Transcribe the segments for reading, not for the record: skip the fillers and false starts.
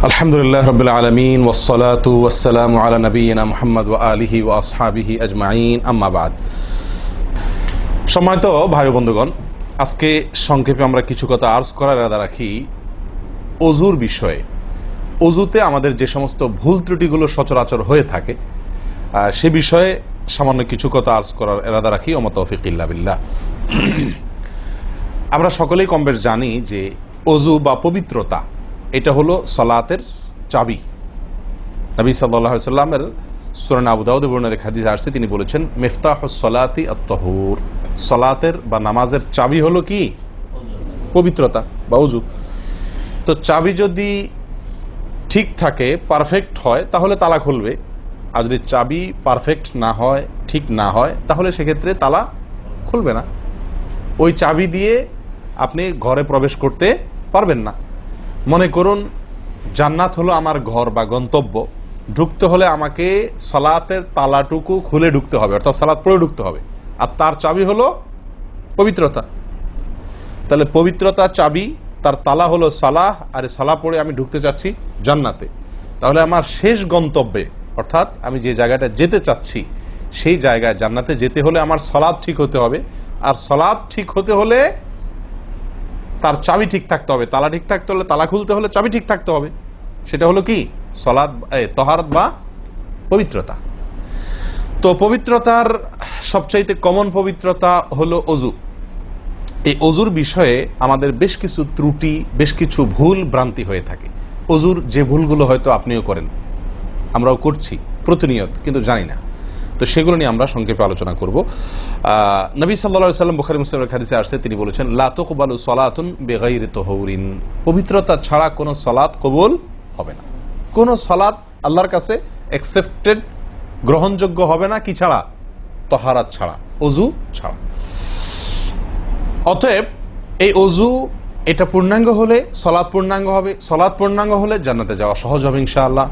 আলহামদুলিল্লাহ রাব্বিল আলামিন ওয়াসসালাতু ওয়াসসালামু আলা নাবিয়িনা মুহাম্মদ ওয়া আলিহি ওয়া আসহাবিহি আজমাইন, আম্মা বাদ। সম্মানিত ভাই বন্ধুগণ, আজকে সংক্ষেপে আমরা কিছু কথা আর্জ করার ইরাদা রাখি অজুর বিষয়ে। অজুতে আমাদের যে সমস্ত ভুল ত্রুটিগুলো সচরাচর হয়ে থাকে সে বিষয়ে সামান্য কিছু কথা আর্জ করার ইরাদা রাখি। ওয়া মা তাওফীক ইল্লা বিল্লাহ। আমরা সকলেই কমবেশ জানি যে অজু বা পবিত্রতা এটা হলো সালাতের চাবি। নবী সাল্লাল্লাহু আলাইহি ওয়াসাল্লামের সূরা আবু দাউদে বর্ণিত হাদিসে আসছে, তিনি বলেছেন মিফতাহুস সালাতি আত-তাহুর, সালাতের বা নামাজের চাবি হলো কি? পবিত্রতা বা অজু। তো চাবি যদি ঠিক থাকে, পারফেক্ট হয়, তাহলে তালা খুলবে। আর যদি চাবি পারফেক্ট না হয়, ঠিক না হয়, তাহলে সেক্ষেত্রে তালা খুলবে না। ওই চাবি দিয়ে আপনি ঘরে প্রবেশ করতে পারবেন না। মনে করুন জান্নাত হলো আমার ঘর বা গন্তব্য, ঢুকতে হলে আমাকে সালাতের তালাটুকু খুলে ঢুকতে হবে, অর্থাৎ সালাত পড়ে ঢুকতে হবে, আর তার চাবি হলো পবিত্রতা। তাহলে পবিত্রতা চাবি, তার তালা হলো সালাহ, আর সালাহ পড়ে আমি ঢুকতে চাচ্ছি জান্নাতে। তাহলে আমার শেষ গন্তব্যে, অর্থাৎ আমি যে জায়গাটা যেতে চাচ্ছি সেই জায়গায় জান্নাতে যেতে হলে আমার সালাত ঠিক হতে হবে, আর সালাত ঠিক হতে হলে তার চাবি ঠিক থাকতে হবে। তালা ঠিক থাকতে হলে, তালা খুলতে হলে চাবি ঠিক থাকতে হবে। সেটা হলো কি? সালাত, তাহারাত বা পবিত্রতা। তো পবিত্রতার সবচাইতে কমন পবিত্রতা হলো অজু। এই অজুর বিষয়ে আমাদের বেশ কিছু ত্রুটি, বেশ কিছু ভুল ভ্রান্তি হয়ে থাকে। অজুর যে ভুলগুলো হয়তো আপনিও করেন, আমরাও করছি প্রতিনিয়ত, কিন্তু জানি না। তো সেগুলো নিয়ে আমরা সংক্ষেপে আলোচনা করব। নবী সাল্লাল্লাহু আলাইহি ওয়াসাল্লাম বুখারী মুসলিমের হাদিসে আসছে, তিনি বলেছেন লা তুকবালু সালাতুন বিগাইরি তাহুরিন, পবিত্রতা ছাড়া কোনো সালাত কবুল হবে না। কোনো সালাত আল্লাহর কাছে অ্যাকসেপ্টেড, গ্রহণযোগ্য হবে না কি ছাড়া? তাহারাত ছাড়া, অজু ছাড়া। অতএব এই অজু এটা পূর্ণাঙ্গ হলে সালাত পূর্ণাঙ্গ হবে, সালাত পূর্ণাঙ্গ হলে জান্নাতে যাওয়া সহজ হবে ইনশাআল্লাহ।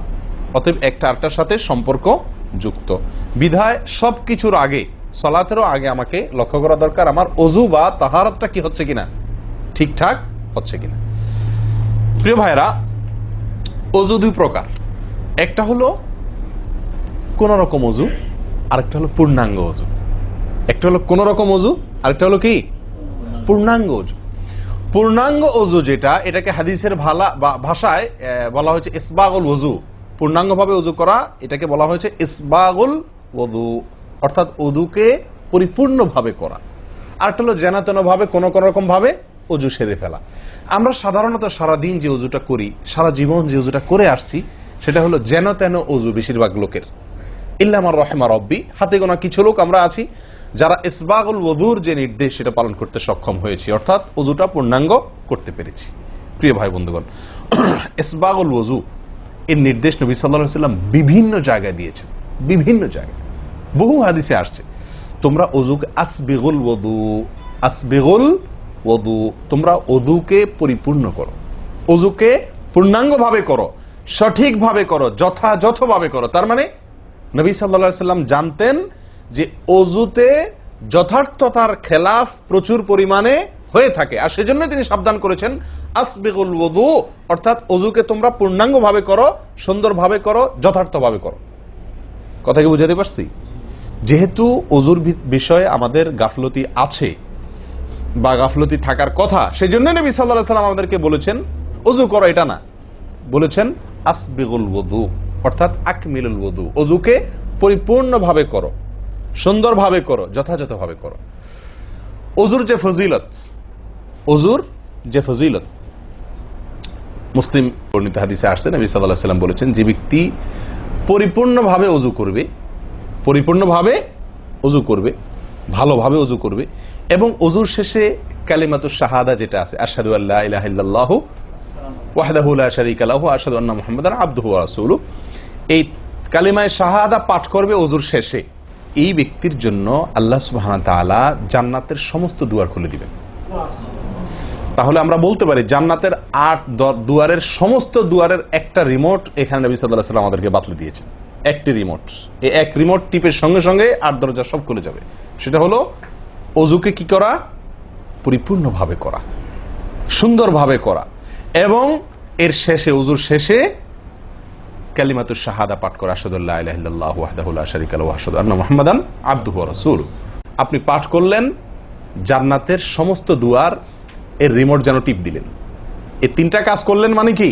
অতএব একটা আরেকটার সাথে সম্পর্ক যুক্ত বিধায় সবকিছুর আগে, সালাতেরও আগে আমাকে লক্ষ্য করা দরকার আমার অজু বা তাহারাতটা কি হচ্ছে কিনা, ঠিকঠাক হচ্ছে কিনা। প্রিয় ভাইরা, অজু দুই প্রকার। একটা হলো কোন রকম অজু, আরেকটা হলো পূর্ণাঙ্গ অজু। একটা হলো কোন রকম অজু, আরেকটা হলো কি? পূর্ণাঙ্গ অজু। পূর্ণাঙ্গ অজু যেটা, এটাকে হাদিসের ভাষায় বলা হয়েছে ইসবাগুল ওযু। পূর্ণাঙ্গভাবে অজু করা, এটাকে বলা হয়েছে ইসবাগুল ওযু, অর্থাৎ অজুকে পরিপূর্ণভাবে করা। আরেকটা হলো যেনতেনভাবে কোনো রকম ভাবে অজু সেরে ফেলা। আমরা সাধারণত সারাদিন যে অজুটা করি, সারা জীবন যে অজুটা করে আসছি, সেটা হলো যেন তেন অজু বেশিরভাগ লোকের। ইল্লা মান রাহিমা রব্বি, হাতে গোনা কিছু লোক আমরা আছি যারা ইসবাগুল ওযুর যে নির্দেশ সেটা পালন করতে সক্ষম হয়েছি, অর্থাৎ অজুটা পূর্ণাঙ্গ করতে পেরেছি। প্রিয় ভাই বন্ধুগণ, ইসবাগুল ওযু এর নির্দেশ নবী সাল্লাল্লাহু আলাইহি ওয়াসাল্লাম বিভিন্ন জায়গায় দিয়েছেন, বিভিন্ন জায়গায় বহু হাদিসে আসছে। তোমরা অজুকে আসবিগুল ওযু, আসবিগুল ওযু, তোমরা অজুকে পরিপূর্ণ করো, অজুকে পূর্ণাঙ্গভাবে করো, সঠিকভাবে করো, যথাযথভাবে করো। তার মানে নবী সাল্লাল্লাহু আলাইহি ওয়াসাল্লাম জানতেন যে অজুতে যথার্থতার খেলাফ প্রচুর পরিমাণে হয়ে থাকে, আর সেজন্য তিনি সাবধান করেছেন আসবিগুল ওযু, অর্থাৎ অজুকে তোমরা পূর্ণাঙ্গভাবে করো, সুন্দরভাবে করো, যথার্থভাবে করো। কথা কি বুঝাতে পারছি? যেহেতু অজুর বিষয়ে আমাদের গাফলতি আছে বা গাফলতি থাকার কথা, সেজন্য নবী সাল্লাল্লাহু আলাইহি ওয়াসাল্লাম আমাদেরকে বলেছেন অজু করো, এটা না, বলেছেন আসবিগুল ওযু, অর্থাৎ আকমিলুল ওযু, অজুকে পরিপূর্ণভাবে করো, সুন্দরভাবে করো, যথাযথভাবে করো। অজুর যে ফজিলত, অজুর যে ফজিলত মুসলিম বর্ণিত হাদিসে আসছে, নবী সাল্লাল্লাহু আলাইহি ওয়াসাল্লাম বলেছেন যে ব্যক্তি পরিপূর্ণভাবে অজু করবে, পরিপূর্ণভাবে অজু করবে, ভালোভাবে অজু করবে, এবং অজুর শেষে কালিমাতুশ শাহাদা যেটা আছে, আশহাদু আল্লা ইলাহা ইল্লাল্লাহু ওয়াহদাহু লা শারীকা লাহু ওয়া আশহাদু আন্না মুহাম্মাদান আবদুহু ওয়া রাসূলুহু, এই কালিমায়ে শাহাদা পাঠ করবে অজুর শেষে, এই ব্যক্তির জন্য আল্লাহ সুবহানাহু ওয়া তাআলা জান্নাতের সমস্ত দুয়ার খুলে দিবেন। তাহলে আমরা বলতে পারি জান্নাতের 8 দুয়ারের সমস্ত দুয়ারের একটা রিমোট এখানে নবী সাল্লাল্লাহু আলাইহি ওয়াসাল্লাম আমাদেরকে বাতলে দিয়েছেন। একটি রিমোট, এই এক রিমোট টিপের সঙ্গে সঙ্গে 8 দরজা সব খুলে যাবে। সেটা হলো অজুকে কি করা? পরিপূর্ণভাবে করা, সুন্দরভাবে করা, এবং এর শেষে, ওযুর শেষে কালিমাতুশ শাহাদা পাঠ করে আশহাদু আল্লা ইলাহা ইল্লাল্লাহু ওয়াহদাহু লা শারীকা লাহু ওয়া আশহাদু আন্না মুহাম্মাদান আবদুহু ওয়া রাসূলুহু। আপনি পাঠ করলেন, জান্নাতের সমস্ত দুয়ার এর রিমোট যেন টিপ দিলেন। এই তিনটা কাজ করলেন মানে কি,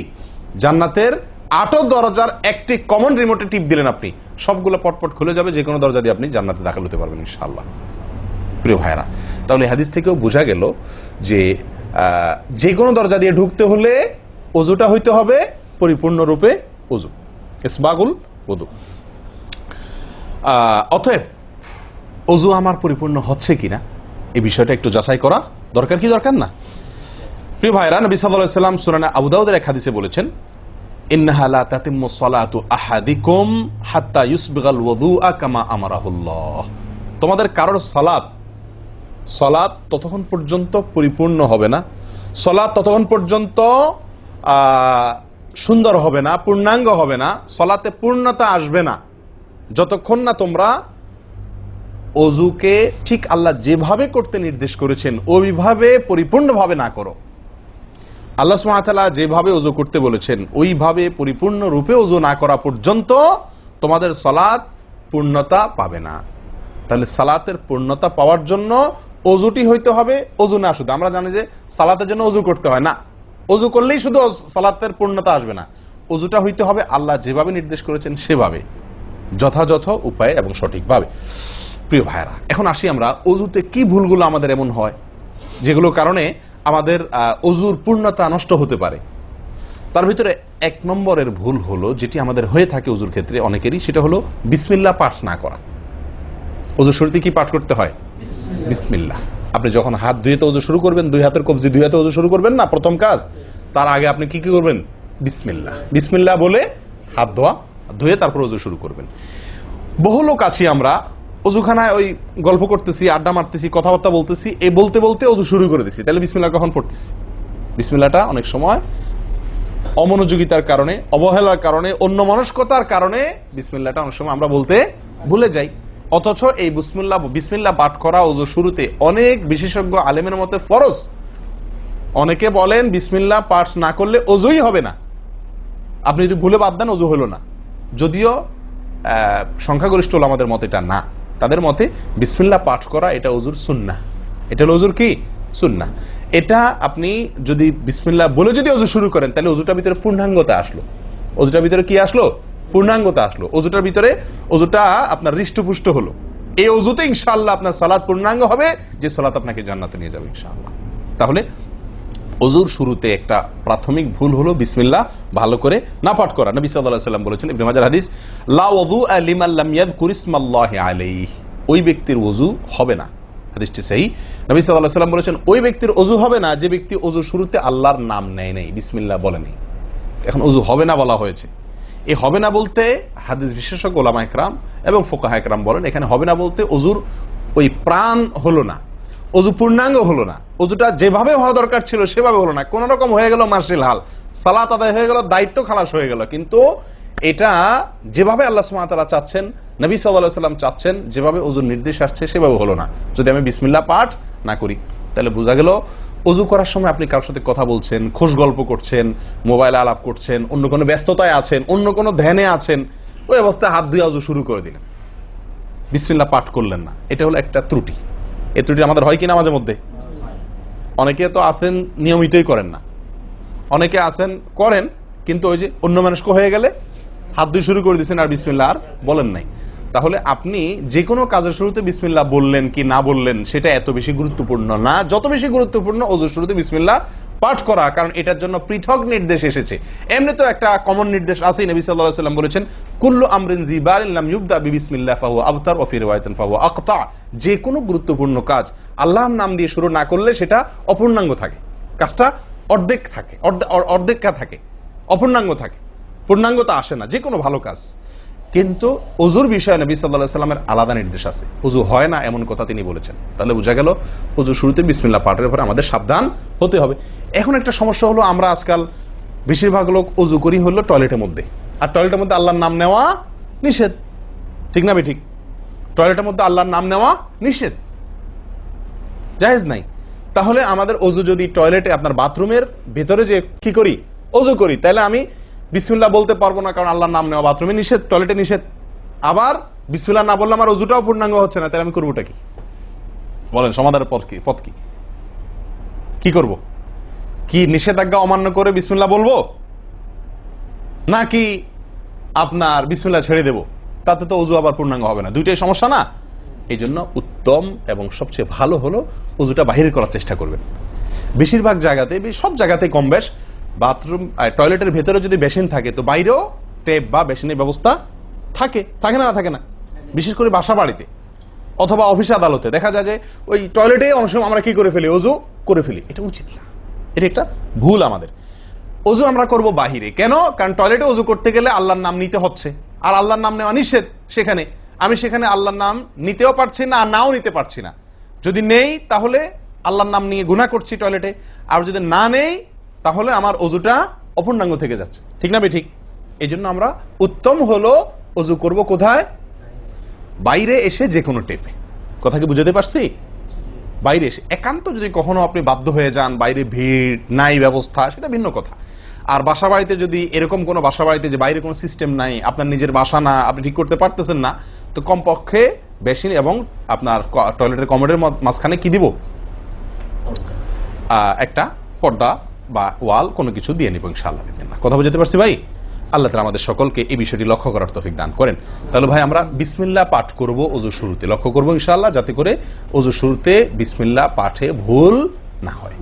জান্নাতের 8 দরজার একটি কমন রিমোটে টিপ দিলেন আপনি, সবগুলো পটপট খুলে যাবে, যে কোনো দরজা দিয়ে আপনি জান্নাতে দাখিল হতে পারবেন ইনশাআল্লাহ। প্রিয় ভাইরা, তাহলে হাদিস থেকেও বোঝা গেল যে যে কোনো দরজা দিয়ে ঢুকতে হলে ওযুটা হইতে হবে পরিপূর্ণরূপে ওযু, ইসবাগুল ওযু। অতএব ওযু আমার পরিপূর্ণ হচ্ছে কিনা এই বিষয়টা একটু যাচাই করা দরকার, কি দরকার না? প্রিয় ভাইরা, নবী সাল্লাল্লাহু আলাইহি ওয়াসাল্লাম সুনানে আবু দাউদের এক হাদিসে বলেছেন, ইন্নাহা লা তাতিম্মু সলাতু আহাদিকুম হাত্তা ইউসবিগাল ওযুআ কামা আমারাহুল্লাহ। তোমাদের কারোর সালাত ততক্ষণ পর্যন্ত পরিপূর্ণ হবে না, সালাত ততক্ষণ পর্যন্ত সুন্দর হবে না, পূর্ণাঙ্গ হবে না, সালাতে পূর্ণতা আসবে না, যতক্ষণ না তোমরা ওযুকে ঠিক আল্লাহ যেভাবে করতে নির্দেশ করেছেন ওইভাবে পরিপূর্ণভাবে না করো। আল্লাহ সুবহানাহু ওয়া তাআলা যেভাবে ওযু করতে বলেছেন ওইভাবে পরিপূর্ণ রূপে ওযু না করা পর্যন্ত তোমাদের সালাত পূর্ণতা পাবে না। তাহলে সালাতের পূর্ণতা পাওয়ার জন্য ওযুটি হইতে হবে, ওযু না শুধু। আমরা জানি যে সালাতের জন্য ওযু করতে হয় না, ওযু করলেই শুধু সালাতের পূর্ণতা আসবে না, ওযুটা হইতে হবে আল্লাহ যেভাবে নির্দেশ করেছেন সেভাবে, যথাযথ উপায়ে এবং সঠিকভাবে। প্রিয় ভাইরা, এখন আসি আমরা ওযুতে কি ভুলগুলো আমাদের এমন হয় যেগুলোর কারণে আমাদের ওযুর পূর্ণতা নষ্ট হতে পারে। তার ভিতরে 1 নম্বরের ভুল হলো, যেটি আমাদের হয়ে থাকে ওযুর ক্ষেত্রে অনেকেরই, সেটা হলো বিসমিল্লাহ পাঠ না করা। ওযুর শুরুতে কি পাঠ করতে হয়? বিসমিল্লাহ। আপনি যখন হাত ধুয়ে তো ওযু শুরু করবেন, 2 হাতের কবজি 2 হাতে ওযু শুরু করবেন না, প্রথম কাজ, তার আগে আপনি কি করবেন? বিসমিল্লাহ। বিসমিল্লাহ বলে হাত ধুয়ে তারপর ওযু শুরু করবেন। বহু লোক আছি আমরা ওযুখানায় ওই গল্প করতেছি, আড্ডা মারতেছি, কথাবার্তা বলতেছি, এই বলতে বলতে ওযু শুরু করে দিছি, তাহলে বিসমিল্লাহ কখন পড়তেছি? বিসমিল্লাহটা অনেক সময় অমনোযোগিতার কারণে, অবহেলার কারণে, অন্যমনস্কতার কারণে বিসমিল্লাহটা অনেক সময় আমরা বলতে ভুলে যাই। অথচ এই বিসমিল্লাহ পাঠ করা ওযু শুরুতে অনেক বিশেষজ্ঞ আলেমের মতে ফরজ। অনেকে বলেন বিসমিল্লাহ পাঠ না করলে ওযুই হবে না, আপনি যদি ভুলে বাদ দেন ওযু হলো না। যদিও সংখ্যাগরিষ্ঠ ওলামাদের মতে এটা না, তাদের মতে বিসমিল্লাহ পাঠ করা এটা ওযুর সুন্নাহ। এটা হলো ওযুর কি? সুন্নাহ। এটা আপনি যদি বিসমিল্লাহ বলে যদি ওযু শুরু করেন তাহলে ওযুটার ভিতরে পূর্ণাঙ্গতা আসলো। ওযুটার ভিতরে কি আসলো? পূর্ণাঙ্গতা আসলো। ওযুটার ভিতরে ওযুটা আপনার হৃষ্টপুষ্ট হলো। এই ওযুতে ইনশাআল্লাহ আপনার সালাত পূর্ণাঙ্গ হবে, যে সালাত আপনাকে জান্নাতে নিয়ে যাবে ইনশাআল্লাহ। তাহলে ওযুর শুরুতে একটা প্রাথমিক ভুল হলো বিসমিল্লাহ ভালো করে না পাঠ করা। নবী সাল্লাল্লাহু আলাইহি ওয়াসাল্লাম বলেছেন, ইবনে মাজাহ হাদিস, লা ওযুআ লিমান লাম ইয়াযকুর ইসমাল্লাহি আলাইহি। ওই ব্যক্তির ওযু হবে না, হাদিসটি সহিহ। নবী সাল্লাল্লাহু আলাইহি ওয়াসাল্লাম বলেছেন, ওই ব্যক্তির ওযু হবে না যে ব্যক্তি ওযুর শুরুতে আল্লাহর নাম নেয় নাই, বিসমিল্লাহ বলে নাই। এখন ওযু হবে না বলা হয়েছে, এই হবে না বলতে হাদিস বিশেষজ্ঞ উলামা ইকরাম এবং ফুকাহা ইকরাম বলেন, এখানে হবে না বলতে ওযুর ওই প্রাণ হলো না, ওযু পূর্ণাঙ্গ হলো না, ওযুটা যেভাবে হওয়া দরকার ছিল সেভাবে হলো না, কোন রকম হয়ে গেল মার্শাল হাল, সালাত আদায় হয়ে গেল, দায়িত্ব খালাস হয়ে গেল, কিন্তু এটা যেভাবে আল্লাহ সুবহানাহু ওয়া তাআলা চাচ্ছেন, নবী সাল্লাল্লাহু আলাইহি ওয়াসাল্লাম চাচ্ছেন, যেভাবে ওযুর নির্দেশ আসছে সেভাবে হলো না। যদি আমি বিসমিল্লাহ পাঠ না করি, তাহলে বোঝা গেল ওযু করার সময় আপনি কারোর সাথে কথা বলছেন, খোশ গল্প করছেন, মোবাইলে আলাপ করছেন, অন্য কোনো ব্যস্ততায় আছেন, অন্য কোনো ধ্যানে আছেন, ওই অবস্থায় হাত ধুয়ে ওযু শুরু করে দিলেন, বিসমিল্লাহ পাঠ করলেন না। এটা হলো একটা ত্রুটি। এই ত্রুটি আমাদের হয় কিনা মাঝে মধ্যে? অনেকে তো আছেন নিয়মিতই করেন না, অনেকে আছেন করেন কিন্তু ওই যে অন্য মানুষকে হয়ে গেলে হাত ধুয়ে শুরু করে দিয়েছেন আর বিসমিল্লাহ আর বলেন নাই। তাহলে আপনি যে কোনো কাজের শুরুতে বিসমিল্লাহ বললেন কি না বললেন সেটা এত বেশি গুরুত্বপূর্ণ না, যত বেশি গুরুত্বপূর্ণ ওযুর শুরুতে বিসমিল্লাহ পাঠ করা, কারণ এটার জন্য পৃথক নির্দেশ এসেছে। এমনি তো একটা কমন নির্দেশ আছে, নবী সাল্লাল্লাহু আলাইহি ওয়াসাল্লাম বলেছেন, কুল্লু আমরিন জিবারিন লাম ইউবদা বিবিসমিল্লাহ ফাহুয়া আবতার ওয়া ফি রিওয়ায়াতিন ফাহুয়া আকতা। যে কোনো গুরুত্বপূর্ণ কাজ আল্লাহর নাম দিয়ে শুরু না করলে সেটা অপূর্ণাঙ্গ থাকে, কাজটা অর্ধেক থাকে, অর্ধেকা থাকে, অপূর্ণাঙ্গ থাকে, পূর্ণাঙ্গতা আসে না যে কোনো ভালো কাজ। কিন্তু ওযুর বিষয়ে নবী সাল্লাল্লাহু আলাইহি ওয়াসাল্লামের আলাদা নির্দেশ আছে, ওযু হয় না এমন কথা তিনি বলেছেন। তাহলে বোঝা গেল ওযুর শুরুতে বিসমিল্লাহ পাঠের উপরে আমাদের সাবধান হতে হবে। এখন একটা সমস্যা হলো, আমরা আজকাল বেশিরভাগ লোক ওযু করি হলো টয়লেটের মধ্যে, আর টয়লেটের মধ্যে আল্লাহর নাম নেওয়া নিষেধ, ঠিক না ঠিক? টয়লেটের মধ্যে আল্লাহর নাম নেওয়া নিষেধ, জায়েজ নাই। তাহলে আমাদের ওযু যদি টয়লেটে আপনার বাথরুমের ভেতরে যে কি করি ওযু করি, তাহলে আমি বিসমিল্লাহ বলতে পারবো না কারণ আল্লাহর নাম নেওয়া বাথরুমে নিষেধ, টয়লেটে নিষেধ, আবার বিসমিল্লাহ না বললে আমার ওযুটাও পূর্ণাঙ্গ হচ্ছে না, তাহলে আমি করবোটা কি? বলেন সমাধানের পথ কি? কি করব? কি নিষেধাজ্ঞা অমান্য করে বিসমিল্লাহ বলবো, নাকি আপনার বিসমিল্লাহ ছেড়ে দেব? তাতে তো ওযু আবার পূর্ণাঙ্গ হবে না, দুইটাই সমস্যা না? এই জন্য উত্তম এবং সবচেয়ে ভালো হলো ওযুটা বাহির করার চেষ্টা করবেন। বেশিরভাগ জায়গাতে, সব জায়গাতে কম বেশ, বাথরুম টয়লেটের ভেতরে যদি বেসিন থাকে তো বাইরেও টেপ বা বেসিনের ব্যবস্থা থাকে থাকে না? বিশেষ করে বাসা বাড়িতে অথবা অফিস আদালতে দেখা যায় যে ওই টয়লেটে অনেক সময় আমরা কি করে ফেলি, ওযু করে ফেলি। এটা উচিত না, এটা একটা ভুল আমাদের। ওযু আমরা করব বাহিরে। কেন? কারণ টয়লেটে ওযু করতে গেলে আল্লাহর নাম নিতে হচ্ছে, আর আল্লাহর নাম নেওয়া নিষেধ। আমি সেখানে আল্লাহর নাম নিতেও পারছি না আর নাও নিতে পারছি না। যদি নেই তাহলে আল্লাহর নাম নিয়ে গুনাহ করছি টয়লেটে, আর যদি না নেই তাহলে আমার ওযুটা অপূর্ণাঙ্গ থেকে যাচ্ছে। ঠিক না ঠিক? এই জন্য আমরা উত্তম হলো ওযু করব কোথায়? বাইরে এসে যে কোনো টেপে। কথা কি বুঝাতে পারছি? বাইরে এসে একান্ত যদি কখনো আপনি বাধ্য হয়ে যান, বাইরে ভিড় নাই, ব্যবস্থা, সেটা ভিন্ন কথা। আর বাসা বাড়িতে যদি এরকম কোনো বাসা বাড়িতে যে বাইরে কোনো সিস্টেম নাই, আপনার নিজের বাসা না, আপনি ঠিক করতে পারতেছেন না, তো কমপক্ষে বেসিন এবং আপনার টয়লেটের কমোডের মাঝখানে কি দিব? একটা পর্দা বা ওয়াল কোনো কিছু দিয়ে নিব ইনশাআল্লাহ। কথা বুঝতে পারছি ভাই? আল্লাহ তাআলা আমাদের সকলকে এই বিষয়টি লক্ষ্য করার তৌফিক দান করেন। তাহলে ভাই আমরা বিসমিল্লাহ পাঠ করব ওযু শুরুতে, লক্ষ্য করব ইনশাআল্লাহ যাতে করে ওযু শুরুতে বিসমিল্লাহ পাঠে ভুল না হয়।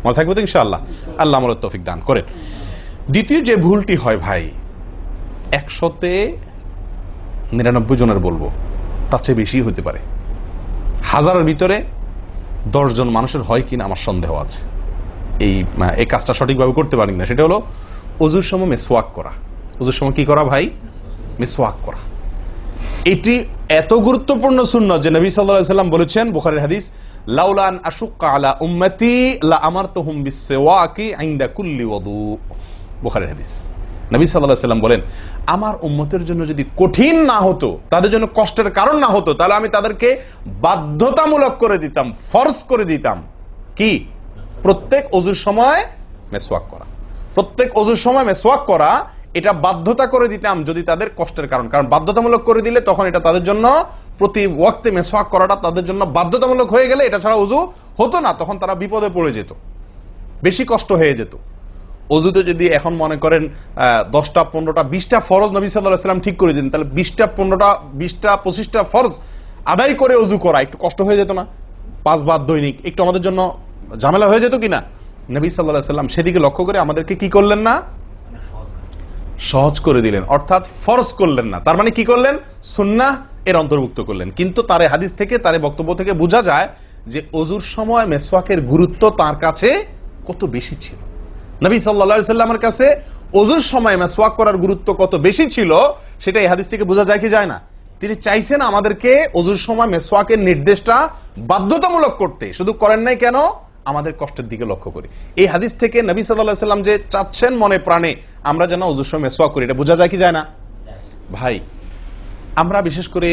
মনে থাকবে তো ইনশাআল্লাহ? আল্লাহ আমাদের তৌফিক দান করেন। দ্বিতীয় যে ভুলটি হয় ভাই, 199 জনের বলবো, তার চেয়ে বেশি হতে পারে, হাজারের ভিতরে 10 জন মানুষের হয় কিনা আমার সন্দেহ আছে এই কাজটা সঠিকভাবে করতে পারি না। সেটা হলো ওযুর সময় মিসওয়াক করা। ওযুর সময় কি করা ভাই? মিসওয়াক করা। এটি এত গুরুত্বপূর্ণ সুন্নাত যে নবী সাল্লাল্লাহু আলাইহি ওয়াসাল্লাম বলেছেন, বুখারীর হাদিস, লাউলা আন আশুক্কা আলা উম্মতি লা আমারতুহুম বিসওয়াকি ইনদা কুল্লি ওযু। বুখারীর হাদিস। নবী সাল্লাল্লাহু আলাইহি ওয়াসাল্লাম বলেন, আমার উম্মতের জন্য যদি কঠিন না হতো, তাদের জন্য কষ্টের কারণ না হতো, তাহলে আমি তাদেরকে বাধ্যতামূলক করে দিতাম, ফরজ করে দিতাম কি? প্রত্যেক ওযুর সময় মিসওয়াক করা। প্রত্যেক ওযুর সময় মিসওয়াক করা, এটা বাধ্যতা করে দিতাম যদি তাদের কষ্টের কারণ। কারণ বাধ্যতামূলক করে দিলে তখন এটা তাদের জন্য, প্রতি ওয়াক্তে মিসওয়াক করাটা তাদের জন্য বাধ্যতামূলক হয়ে গেলে এটা ছাড়া ওযু হতো না, তখন তারা বিপদে পড়ে যেত, বেশি কষ্ট হয়ে যেত। ওযুতে যদি এখন মনে করেন 10টা 15টা 20টা ফরজ নবী সাল্লাল্লাহু আলাইহি ওয়াসাল্লাম ঠিক করে দিন, তাহলে 20টা 15টা 20টা 25টা ফরজ আদায় করে ওযু করা একটু কষ্ট হয়ে যেত না? 5 বার দৈনিক একটু আমাদের জন্য ঝামেলা হয়ে যেত কিনা? নবী সাল্লাল্লাহু আলাইহি ওয়াসাল্লাম সেদিকে লক্ষ্য করে আমাদেরকে কি করলেন না? সহজ করে দিলেন, অর্থাৎ ফরজ করলেন না। তার মানে কি করলেন? সুন্নাহ এর অন্তর্ভুক্ত করলেন। কিন্তু তার হাদিস থেকে, তার বক্তব্য থেকে বোঝা যায় যে ওযুর সময় মিসওয়াকের গুরুত্ব তার কাছে কত বেশি ছিল। নবী সাল্লাল্লাহু আলাইহি ওয়াসাল্লামের কাছে ওযুর সময় মিসওয়াক করার গুরুত্ব কত বেশি ছিল সেটা এই হাদিস থেকে বোঝা যায় কি যায় না? তিনি চাইছেন আমাদেরকে ওযুর সময় মিসওয়াকের নির্দেশটা বাধ্যতামূলক করতে। শুধু করেন নাই কেন? আমাদের কষ্টের দিকে লক্ষ্য করি। এই হাদিস থেকে নবী সাল্লাল্লাহু আলাইহি ওয়াসাল্লাম যে চাচ্ছেন মনে প্রাণে আমরা যেন ওযুর সময় মিসওয়াক করি, এটা বোঝা যায় কি যায় না? ভাই আমরা বিশেষ করে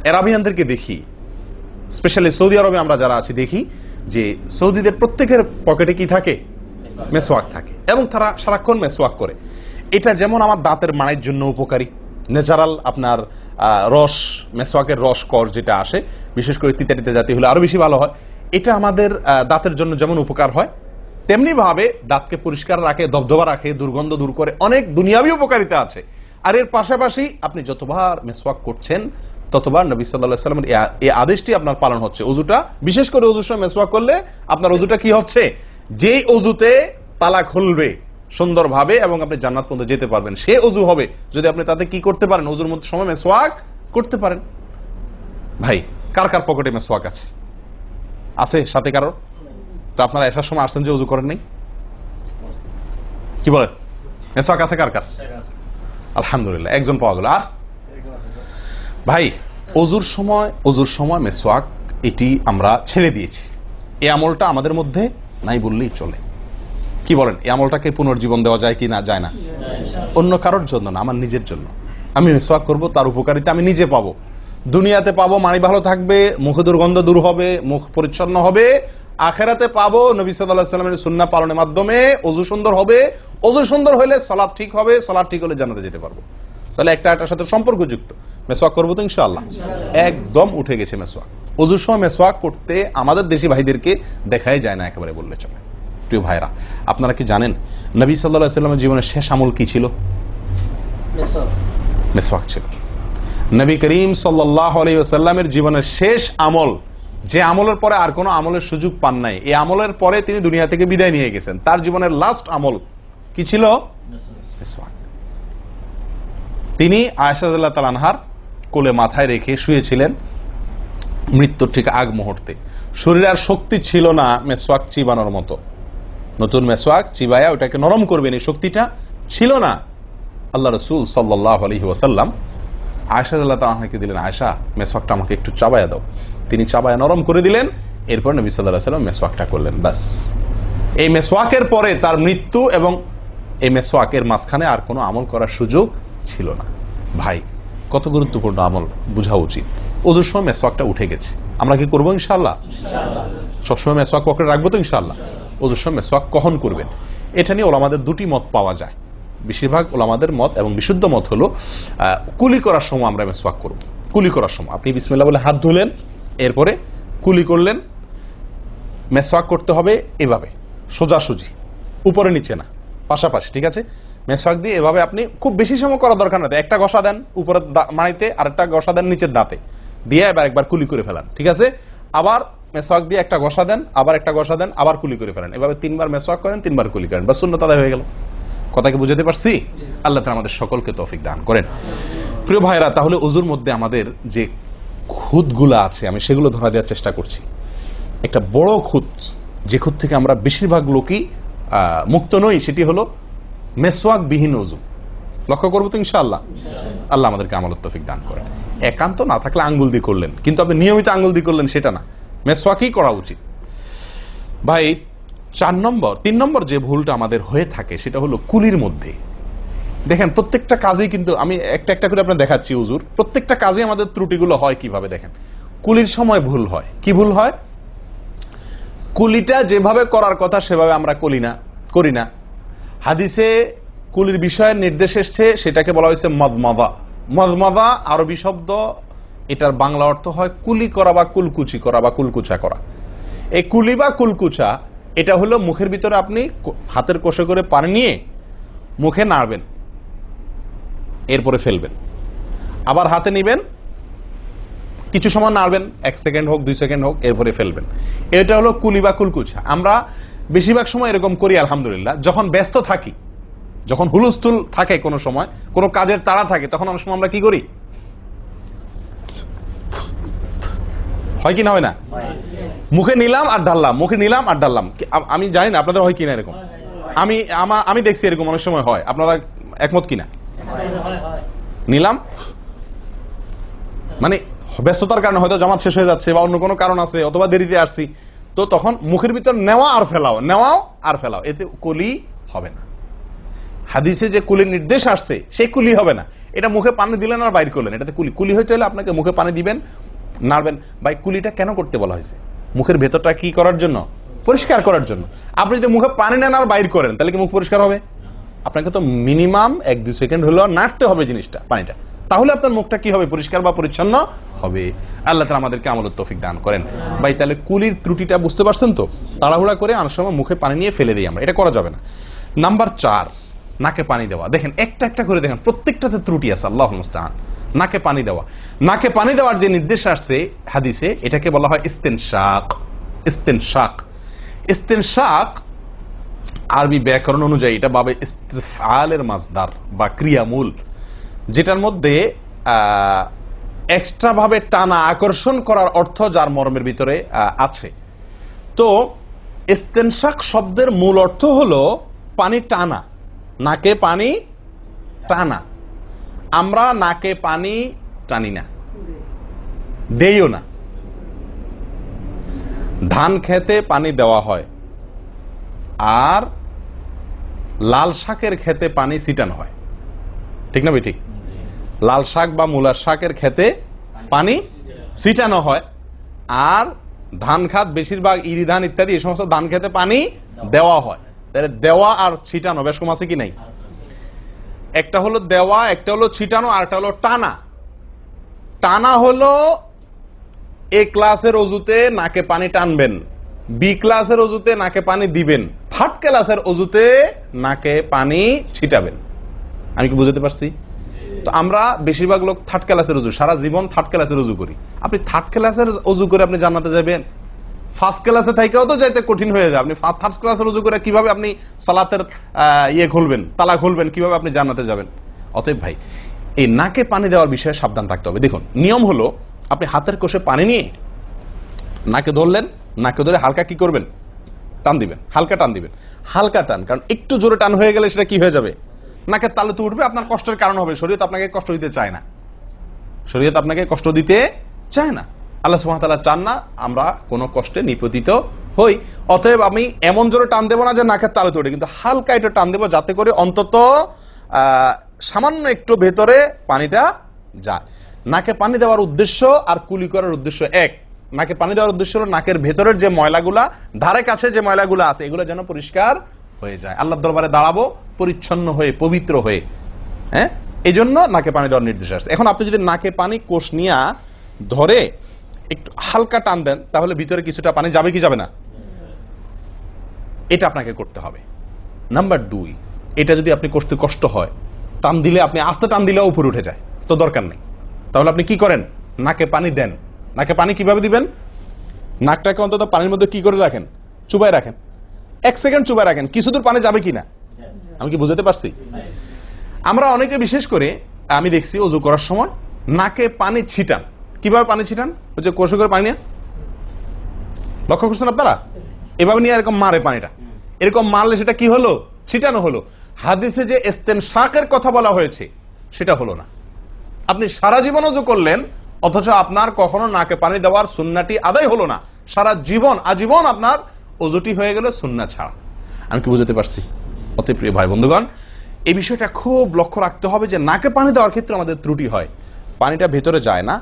আরবিয়ানদেরকে দেখি, স্পেশালি সৌদি আরবে আমরা যারা আছি দেখি যে সৌদিদের প্রত্যেকের পকেটে কি থাকে? মিসওয়াক থাকে, এবং তারা সারাক্ষণ মিসওয়াক করে। এটা যেমন আমার দাঁতের মাড়ির জন্য উপকারী, ন্যাচারাল আপনার রস, মিসওয়াকের রস কর যেটা আসে, বিশেষ করে তিতা জাতীয় হলে আরো বেশি ভালো হয়। এটা আমাদের দাঁতের জন্য যেমন উপকার হয়, তেমনি ভাবে দাঁতকে পরিষ্কার রাখে, দবদবা রাখে, দুর্গন্ধ দূর করে, অনেক দুনিয়াবী উপকারিতা আছে। আর এর পাশাপাশি আপনি যতবার মিসওয়াক করছেন ততবার নবী সাল্লাল্লাহু আলাইহি ওয়াসাল্লামের এই আদেশটি আপনার পালন হচ্ছে। ওযুটা, বিশেষ করে ওযুর সময় মিসওয়াক করলে আপনার ওযুটা কি হচ্ছে? যেই ওযুতে তালা খুলবে সুন্দরভাবে এবং আপনি জান্নাত পর্যন্ত যেতে পারবেন, সে ওযু হবে যদি আপনি তাতে কি করতে পারেন? ওযুর মধ্যে সময় মিসওয়াক করতে পারেন। ভাই কার কার পকেটে মিসওয়াক আছে? আছে সাথে কারো? তো আপনারা আসার সময় আসছেন যে ওযু করেন নাই? কি বলেন? মিসওয়াক আছে কার কার? আলহামদুলিল্লাহ, একজন পাওয়া গেল। আর ভাই ওযুর সময় মিসওয়াক এটি আমরা ছেড়ে দিয়েছি। এই আমলটা আমাদের মধ্যে নাই বললেই চলে। কি বলেন? এই আমলটাকে পুনর্জীবন দেওয়া যায় কি না? যায় না? অন্য কারোর জন্য না, আমার নিজের জন্য। আমি মিসওয়াক করব, তার উপকারিতা আমি নিজে পাবো, দুনিয়াতে পাবো, মানি ভালো থাকবে, মুখে দুর্গন্ধ দূর হবে, মুখ পরিচ্ছন্ন হবে, আখেরাতে পাবো নবী সাল্লাল্লাহু আলাইহি ওয়াসাল্লামের সুন্নাহ পালনের মাধ্যমে। ওযু সুন্দর হবে, ওযু সুন্দর হলে সালাত ঠিক হবে, সালাত ঠিক হলে জান্নাতে যেতে পারবো। তাহলে একটা একটার সাথে সম্পর্কযুক্ত। মেসওয়াক করবো তো ইনশাআল্লাহ? একদম উঠে গেছে মেসওয়াক। ওযুর সময় মেসওয়াক করতে আমাদের দেশি ভাইদেরকে দেখাই যায় না, একেবারে বললে চলে। প্রিয় ভাইরা, আপনারা কি জানেন নবী সাল্লাল্লাহু আলাইহি ওয়াসাল্লামের জীবনের শেষ আমল কি ছিল? মেসওয়াক ছিল। নবী করিম সাল্লাল্লাহু আলাইহি ওয়াসাল্লামের জীবনের শেষ আমল, যে আমলের পরে আর কোনো আমলের সুযোগ পান নাই, এই আমলের পরে তিনি দুনিয়া থেকে বিদায় নিয়ে গেছেন। তার জীবনের লাস্ট আমল কি ছিল? মেসওয়াক। তিনি আয়েশা রাদিয়াল্লাহু তাআলা আনহার কোলে মাথায় রেখে শুয়েছিলেন মৃত্যুর ঠিক আগ মুহূর্তে। শরীরে আর শক্তি ছিল না মেসওয়াক চিবানোর মতো। নতুন মেসওয়াক চিবায়া ওটাকে নরম করবেন, এই শক্তিটা ছিল না। আল্লাহ রাসূল সাল্লাল্লাহু আলাইহি ওয়াসাল্লাম আয়েশা রাদিয়াল্লাহু তাআলা আনহাকে দিলেন, আয়েশা মেসওয়াকটা আমাকে একটু চাবায়া দাও। তিনি চাবায়া নরম করে দিলেন। এরপর নবী সাল্লাল্লাহু আলাইহি ওয়াসাল্লাম মেসওয়াকটা করলেন। বাস, এই মেসওয়াকের পরে তার মৃত্যু এবং এই মেসওয়াকের মাঝখানে আর কোনো আমল করার সুযোগ ছিল না। ভাই, কত গুরুত্বপূর্ণ আমল বোঝা উচিত। ওযুর সময় মেসওয়াকটা উঠে গেছে, আমরা কি করবো ইনশাআল্লাহ? সবসময় মেসওয়াক পকেটে রাখবো তো ইনশাআল্লাহ? ওযুর সময় মেসওয়াক কখন করবেন, এটা নিয়ে ওলামাদের দুটি মত পাওয়া যায়। বেশিরভাগ ওলামাদের মত এবং বিশুদ্ধ মত হলো কুলি করার সময় আমরা মেসওয়াক করব। কুলি করার সময় আপনি বিসমিল্লাহ বলে হাত ধুলেন, এরপরে কুলি করলেন। মেসওয়াক করতে হবে এভাবে, সোজাসুজি, উপরে নিচে না, পাশাপাশি, ঠিক আছে? মেসওয়াক দিয়ে এভাবে আপনি খুব বেশি সময় করা দরকার না, একটা ঘষা দেন উপরের মাড়িতে, আরেকটা ঘষা দেন নিচের দাঁতে, দিয়ে এবার একবার কুলি করে ফেলান, ঠিক আছে? আবার মেসওয়াক দিয়ে একটা ঘষা দেন, আবার একটা ঘষা দেন, আবার কুলি করে ফেলেন। এভাবে 3 বার মেসওয়াক করেন, 3 বার কুলি করেন, বাস সুন্নাত আদায় হয়ে গেল। কথাকে বুঝাতে পারছি? আল্লাহ তাআলা আমাদের সকলকে তৌফিক দান করেন। প্রিয় ভাইরা, তাহলে ওযুর মধ্যে আমাদের যে খুঁতগুলো আছে আমি সেগুলো ধরা দেওয়ার চেষ্টা করছি। একটা বড় খুঁত, যে খুঁত থেকে আমরা বেশিরভাগ লোকই মুক্ত নই, সেটি হলো মেসওয়াক বিহীন ওযু। লক্ষ্য করবো তো ইনশাআল্লাহ? আল্লাহ আমাদেরকে আমলের তৌফিক দান করেন। একান্ত না থাকলে আঙ্গুল দিয়ে করলেন, কিন্তু আপনি নিয়মিত আঙ্গুল দিয়ে করলেন সেটা না, মেসওয়াকই করা উচিত। ভাই, 3 নম্বর যে ভুলটা আমাদের হয়ে থাকে সেটা হলো কুলির মধ্যে। দেখেন প্রত্যেকটা কাজেই কিন্তু আমি একটা একটা করে আপনার দেখাচ্ছি ওযুর, প্রত্যেকটা কাজে আমাদের ত্রুটিগুলো হয় কিভাবে দেখেন। কুলির সময় ভুল হয়। কি ভুল হয়? কুলিটা যেভাবে করার কথা সেভাবে আমরা করি না। হাদিসে কুলির বিষয়ের নির্দেশ এসছে, সেটাকে বলা হয়েছে মদমাদা। মদমাদা আরবি শব্দ, এটার বাংলা অর্থ হয় কুলি করা বা কুলকুচি করা বা কুলকুচা করা। এই কুলি বা কুলকুচা এটা হলো মুখের ভিতরে আপনি হাতের কষে করে পানি নিয়ে মুখে নাড়বেন, এরপরে ফেলবেন, আবার হাতে নিবেন, কিছু সময় নাড়বেন, 1 সেকেন্ড হোক 2 সেকেন্ড হোক, এরপরে ফেলবেন। এটা হলো কুলি বা কুলকুচা। আমরা বেশিরভাগ সময় এরকম করি আলহামদুলিল্লাহ। যখন ব্যস্ত থাকি, যখন হুলস্থুল থাকে, কোনো সময় কোনো কাজের তাড়া থাকে, তখন অনেক সময় আমরা কি করি? হয় কি না হয় না? মুখে নিলাম আর ঢাললাম, মুখে নিলাম আর ঢাললাম। আমি জানি না আপনাদের হয় কিনা এরকম। আমি দেখছি এরকম অনেক সময় হয়। আপনারা একমত কিনা? নিলাম মানে ব্যস্ততার কারণে হয়তো জামাত শেষ হয়ে যাচ্ছে বা অন্য কোনো কারণ আছে, অথবা দেরিতে আসছি, তো তখন মুখের ভিতর নেওয়া আর ফেলাও, এতে কুলি হবে না। হাদিসে যে কুলির নির্দেশ আসছে সেই কুলি হবে না। এটা মুখে পানি দিলেন আর বাইর করলেন, এটাতে কুলি হইতে হলে আপনাকে মুখে পানি দিবেন, নাড়বেন। ভাই, কুলিটা কেন করতে বলা হয়েছে? মুখের ভেতরটা কি করার জন্য? পরিষ্কার করার জন্য। আপনি যদি মুখে পানি নেন আর বাইর করেন, তাহলে কি মুখ পরিষ্কার হবে? আপনাকে তো মিনিমাম 1-2 সেকেন্ড হলেও নাড়তে হবে জিনিসটা, পানিটা, তাহলে আপনার মুখটা কি হবে? পরিষ্কার বা পরিচ্ছন্ন হবে। আল্লাহ তাআলা আমাদেরকে আমলের তৌফিক দান করেন। ভাই, তাহলে কুলির ত্রুটিটা বুঝতে পারছেন তো? তাড়াহুড়া করে অনেক সময় মুখে পানি নিয়ে ফেলে দিই আমরা, এটা করা যাবে না। নাম্বার 4, নাকে পানি দেওয়া। দেখেন একটা একটা করে দেখেন, প্রত্যেকটাতে ত্রুটি আছে। আল্লাহুল মুস্তাআন। নাকে পানি দেওয়া, নাকে পানি দেওয়ার যে নির্দেশ আসছে হাদিসে, এটাকে বলা হয় ইস্তেনশাক। ইস্তেনশাক আরবি ব্যাকরণ অনুযায়ী এটা বাবে ইস্তিফআলের মাসদার বা ক্রিয়ামূল, যেটার মধ্যে এক্সট্রা ভাবে টানা, আকর্ষণ করার অর্থ যার মর্মের ভিতরে আছে। তো ইস্তেনশাক শব্দের মূল অর্থ হলো পানি টানা, নাকে পানি টানা। আমরা নাকে পানি টানি না, দেইও না। ধান খেতে পানি দেওয়া হয়, আর লাল শাকের খেতে পানি ছিটানো হয়, ঠিক না? ঠিক। লাল শাক বা মূলার শাকের খেতে পানি ছিটানো হয়, আর ধান খাত বেশিরভাগ ইরি ধান ইত্যাদি এই সমস্ত ধান খেতে পানি দেওয়া হয়। তাহলে দেওয়া আর ছিটানো বেশ কম আছে কি নাই? একটা হলো দেওয়া, একটা হলো ছিটানো, আর একটা হলো টানা। টানা হলো এ ক্লাসের অজুতে নাকে পানি টানবেন, বি ক্লাসের অজুতে নাকে পানি দিবেন, থার্ড ক্লাসের অজুতে নাকে পানি ছিটাবেন। আমি কি বুঝতে পারছি? তো আমরা বেশিরভাগ লোক থার্ড ক্লাসের অজু, সারা জীবন থার্ড ক্লাসের অজু করি। আপনি থার্ড ক্লাসের অজু করে আপনি জান্নাতে যাবেন? ফার্স্ট ক্লাসে থাইকাও তো যাইতে কঠিন হয়ে যায়। আপনি থার্ড ক্লাসের অজু করে কিভাবে আপনি সালাতের খুলবেন, তালা খুলবেন, কিভাবে আপনি জান্নাতে যাবেন? অতএব ভাই, এই নাকে পানি দেওয়ার বিষয়ে সাবধান থাকতে হবে। দেখুন, নিয়ম হলো আপনি হাতের কোষে পানি নিয়ে নাকে ধরলেন, নাকে ধরে হালকা কি করবেন? টান দিবেন, হালকা টান দিবেন, হালকা টান। কারণ একটু জোরে টান হয়ে গেলে সেটা কি হয়ে যাবে? নাকের তালু তো উঠবে, আপনার কষ্টের কারণ হবে। শরীয়ত আপনাকে কষ্ট দিতে চায় না, শরীয়ত আপনাকে কষ্ট দিতে চায় না। আল্লাহ সুবহানাহু ওয়া তাআলা চান না আমরা কোনো কষ্টে নিপতিত হই। অতএব আমি এমন জোরে টান দেবো না যে নাকের তালু তোড়ে, কিন্তু হালকা একটু টান দেবো যাতে করে অন্তত সামান্য একটু ভেতরে পানিটা যায়। নাকে পানি দেওয়ার উদ্দেশ্য আর কুলি করার উদ্দেশ্য এক। নাকে পানি দেওয়ার উদ্দেশ্য হলো নাকের ভেতরের যে ময়লাগুলা, ধারে কাছে যে ময়লাগুলা আছে, এগুলো যেন পরিষ্কার হয়ে যায়। আল্লাহর দরবারে দাঁড়াবো পরিচ্ছন্ন হয়ে, পবিত্র হয়ে। হ্যাঁ, এই জন্য নাকে পানি দেওয়ার নির্দেশ আছে। এখন আপনি যদি নাকে পানি কোষ নিয়ে ধরে একটু হালকা টান দেন, তাহলে ভিতরে কিছুটা পানি যাবে কি যাবে না? এটা আপনাকে করতে হবে। নাম্বার 2, এটা যদি আপনি করতে কষ্ট হয়, টান দিলে, আপনি আস্তে টান দিলেও উপরে উঠে যায়, তো দরকার নেই। তাহলে আপনি কি করেন? নাকে পানি দেন। নাকে পানি কিভাবে দিবেন? নাকটাকে অন্তত পানির মধ্যে কি করে রাখেন? চুবাই রাখেন, 1 সেকেন্ড চুবাই রাখেন, কিছু দূর পানি যাবে কিনা। আমি কি বুঝতে পারছি? আমরা অনেকে বিশেষ করে আমি দেখছি ওযু করার সময় নাকে পানি ছিটান। কিভাবে পানি ছিটান? ওই যে কষে করে পানি নিয়ে, লক্ষ্য করছেন আপনারা? এভাবে নিয়ে এরকম মারে পানিটা, এরকম মারলে সেটা কি হলো? ছিটানো হলো। হাদিসে যে ইস্তেনশাকের কথা বলা হয়েছে সেটা হলো না। আপনি সারা জীবন ওযু করলেন, অথচ আপনার কখনো নাকে পানি দেওয়ার সুন্নাহটি আদায় হলো না। সারা জীবন, আজীবন আপনার ওযুটি হয়ে গেল সুন্নাহ ছাড়া। আমি কি বুঝতে পারছি? অতি প্রিয় ভাই বন্ধুগণ, এই বিষয়টা খুব লক্ষ্য রাখতে হবে যে নাকে পানি দেওয়ার ক্ষেত্রে আমাদের ত্রুটি হয়, পানিটা ভেতরে যায় না।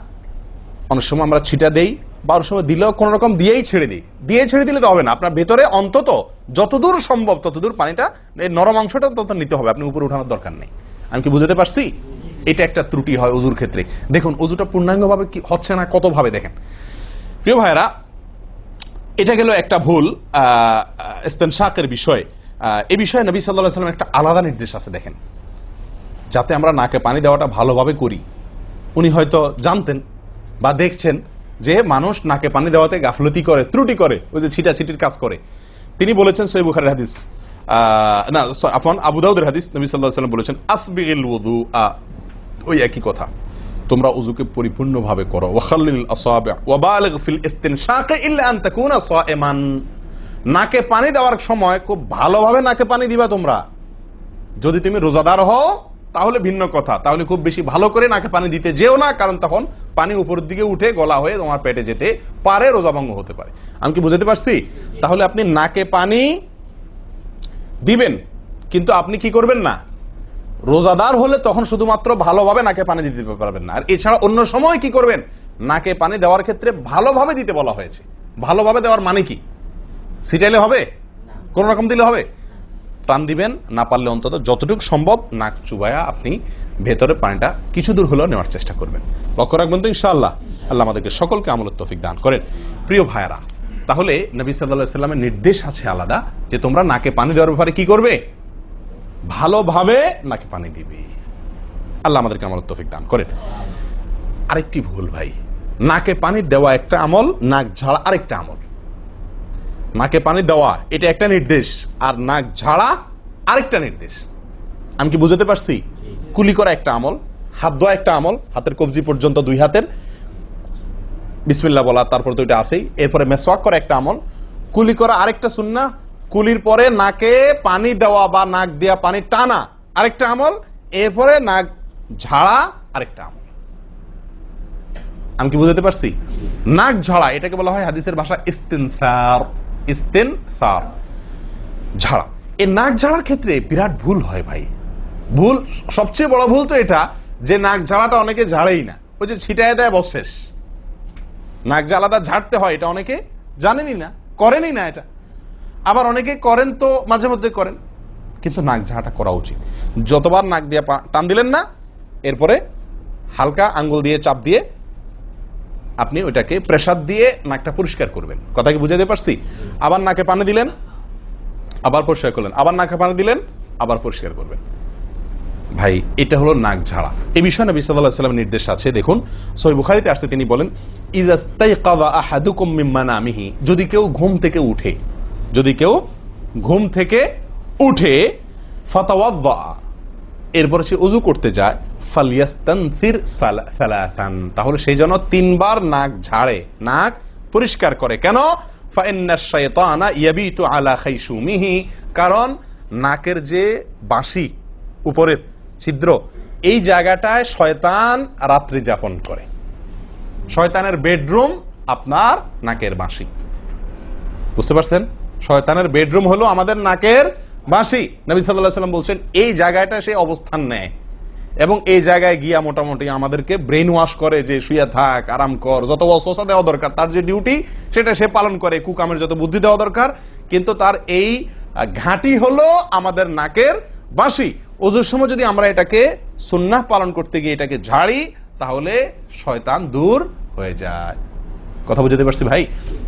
অনেক সময় আমরা ছিটা দেই, বা অনেক সময় দিলেও কোন রকম দিয়েই ছেড়ে দিই। দিয়ে ছেড়ে দিলে তো হবে না, আপনার ভেতরে অন্তত যতদূর সম্ভব ততদূর পানিটা, এই নরম অংশটা তত নিতে হবে, আপনি উপরে উঠানোর দরকার নেই। আমি কি বুঝতে পারছি? এটা একটা ত্রুটি হয় ওযুর ক্ষেত্রে। দেখুন, ওযুটা পূর্ণাঙ্গভাবে কি হচ্ছে না, কত ভাবে দেখেন। প্রিয় ভাইরা, এটা গেল একটা ভুল ইস্তেনশাকের বিষয়। এই বিষয়ে নবী সাল্লাল্লাহু আলাইহি ওয়াসাল্লাম একটা আলাদা নির্দেশ আছে দেখেন, যাতে আমরা নাকে পানি দেওয়াটা ভালোভাবে করি। উনি হয়তো জানতেন বা দেখছেন যে মানুষ নাকে পানি দেওয়াতে গাফলতি করে, ত্রুটি করে, ওই যে ছিটাছিটির কাজ করে। তিনি বলেছেন, সহিহ বুখারীর হাদিস, না আফওয়ান আবু দাউদের হাদিস, নবী সাল্লাল্লাহু আলাইহি ওয়াসাল্লাম বলেছেন, আসবিগিল ওযুআ, ওই একই কথা, তোমরা ওযুকে পরিপূর্ণভাবে করো। ওয়াখাল্লিল আসাবি' ওয়া বালিগ ফিল ইস্তিনশাক ইল্লা আন তাকুনা সাইমান। নাকে পানি দেওয়ার সময় খুব ভালোভাবে নাকে পানি দিবা তোমরা। যদি তুমি রোজাদার হও তাহলে ভিন্ন কথা, তাহলে খুব বেশি ভালো করে নাকে পানি দিতে যেও না, কারণ তখন পানি উপরের দিকে উঠে গলা হয়ে তোমার পেটে যেতে পারে, রোজা ভঙ্গ হতে পারে। আমি কি বুঝতে পারছি? তাহলে আপনি নাকে পানি দিবেন, কিন্তু আপনি কি করবেন না, রোজাদার হলে তখন শুধুমাত্র ভালোভাবে নাকে পানি দিতে পারবেন না। আর এছাড়া অন্য সময় কি করবেন? নাকে পানি দেওয়ার ক্ষেত্রে ভালোভাবে দিতে বলা হয়েছে। ভালোভাবে দেওয়ার মানে কি? ছিটাইলে হবে? কোন রকম দিলে হবে? টান দিবেন, না পারলে অন্তত যতটুকু সম্ভব নাক চুবায়া আপনি ভেতরে পানিটা কিছু দূর হলেও নেওয়ার চেষ্টা করবেন। লক্ষ্য রাখবেন তো ইনশাআল্লাহ। আল্লাহ আমাদেরকে সকলকে আমলের তৌফিক দান করেন। প্রিয় ভাইরা, তাহলে নবী সাল্লাল্লাহু আলাইহি ওয়াসাল্লামের নির্দেশ আছে আলাদা, যে তোমরা নাকে পানি দেওয়ার ব্যাপারে কি করবে? ভালোভাবে নাকে পানি দিবে। আল্লাহ আমাদেরকে আমলের তৌফিক দান করেন। আরেকটি ভুল ভাই, নাকে পানি দেওয়া একটা আমল, নাক ঝাড়া আরেকটা আমল। নাকে পানি দেওয়া এটা একটা নির্দেশ, আর নাক ঝাড়া আরেকটা নির্দেশ। আমি কি বুঝতে পারছি? কুলি করা একটা আমল, হাত ধোয়া একটা আমল, হাতের কবজি পর্যন্ত 2 হাতের বিসমিল্লাহ বলা, তারপর তো এটা আছেই। এরপরে মেসওয়াক করা একটা আমল, কুলি করা আরেকটা সুন্নাহ, কুলির পরে নাকে পানি দেওয়া বা নাক দেওয়া পানি টানা আরেকটা আমল, এরপরে নাক ঝাড়া আরেকটা আমল। আমি কি বুঝতে পারছি? নাক ঝাড়া এটাকে বলা হয় হাদিসের ভাষা ইস্তিনসার। ইস্তিনসার, ঝাড়া। এই নাক ঝাড়ার ক্ষেত্রে বিরাট ভুল হয় ভাই। ভুল, সবচেয়ে বড় ভুল তো এটা যে নাক ঝাড়াটা অনেকে ঝাড়েই না, ওই যে ছিটায় দেয় বস শেষ। নাক যে আলাদা ঝাড়তে হয় এটা অনেকে জানেনই না, করেনই না এটা। আবার অনেকে করেন তো মাঝে মধ্যে করেন, কিন্তু নাক ঝাড়াটা করা উচিত। যতবার নাক দিয়ে টান দিলেন না, এরপরে হালকা আঙ্গুল দিয়ে চাপ দিয়ে আপনি ওইটাকে প্রেসার দিয়ে নাকটা পরিষ্কার করবেন। কথা কি বুঝাতে পারছি? আবার নাকে পানি দিলেন, আবার পরিষ্কার করলেন, আবার নাকে পানি দিলেন, আবার পরিষ্কার করবেন। ভাই এটা হলো নাক ঝাড়া। এই বিষয়ে নবী সাল্লাল্লাহু আলাইহি ওয়াসাল্লামের নির্দেশ আছে। দেখুন সহিহ বুখারীতে আসছে, তিনি বলেন ইযাস্তাইকাযা আহাদুকুম মিন মানামিহি, যদি কেউ ঘুম থেকে উঠে, যদি কেউ ঘুম থেকে উঠে ফাতাওয়াদ্দা, এরপরে সে ওযু করতে যায়, ফালিয়াস্তানসির সালাসান, তাহলে সেই জন্য 3 বার নাক ঝাড়ে, নাক পরিষ্কার করে। কেন? ফাইন্নাশ শাইতানা ইয়াবিতু আলা খাইশুমিহি, কারণ নাকের যে বাঁশি উপরের ছিদ্র, এই জায়গাটায় শয়তান রাত্রি যাপন করে। শয়তানের বেডরুম আপনার নাকের বাঁশি। বুঝতে পারছেন? শয়তানের বেডরুম হলো আমাদের নাকের বাঁশি। নবী সাল্লাল্লাহু আলাইহি ওয়াসাল্লাম বলছেন এই জায়গাটা সে অবস্থান নেয় এবং এই জায়গায় গিয়া মোটামুটি আমাদেরকে ব্রেন ওয়াশ করে যে শুয়ে থাক, আরাম কর, যত ওয়াসওয়াসা দেওয়া দরকার, তার যে ডিউটি সেটা সে পালন করে, কুকামের যত বুদ্ধি দেওয়া দরকার, কিন্তু তার এই ঘাঁটি হলো আমাদের নাকের বাঁশি। ওযুর সময় যদি আমরা এটাকে সুন্নাহ পালন করতে গিয়ে এটাকে ঝাড়ি, তাহলে শয়তান দূর হয়ে যায়। কথা বুঝতে পারছি ভাই?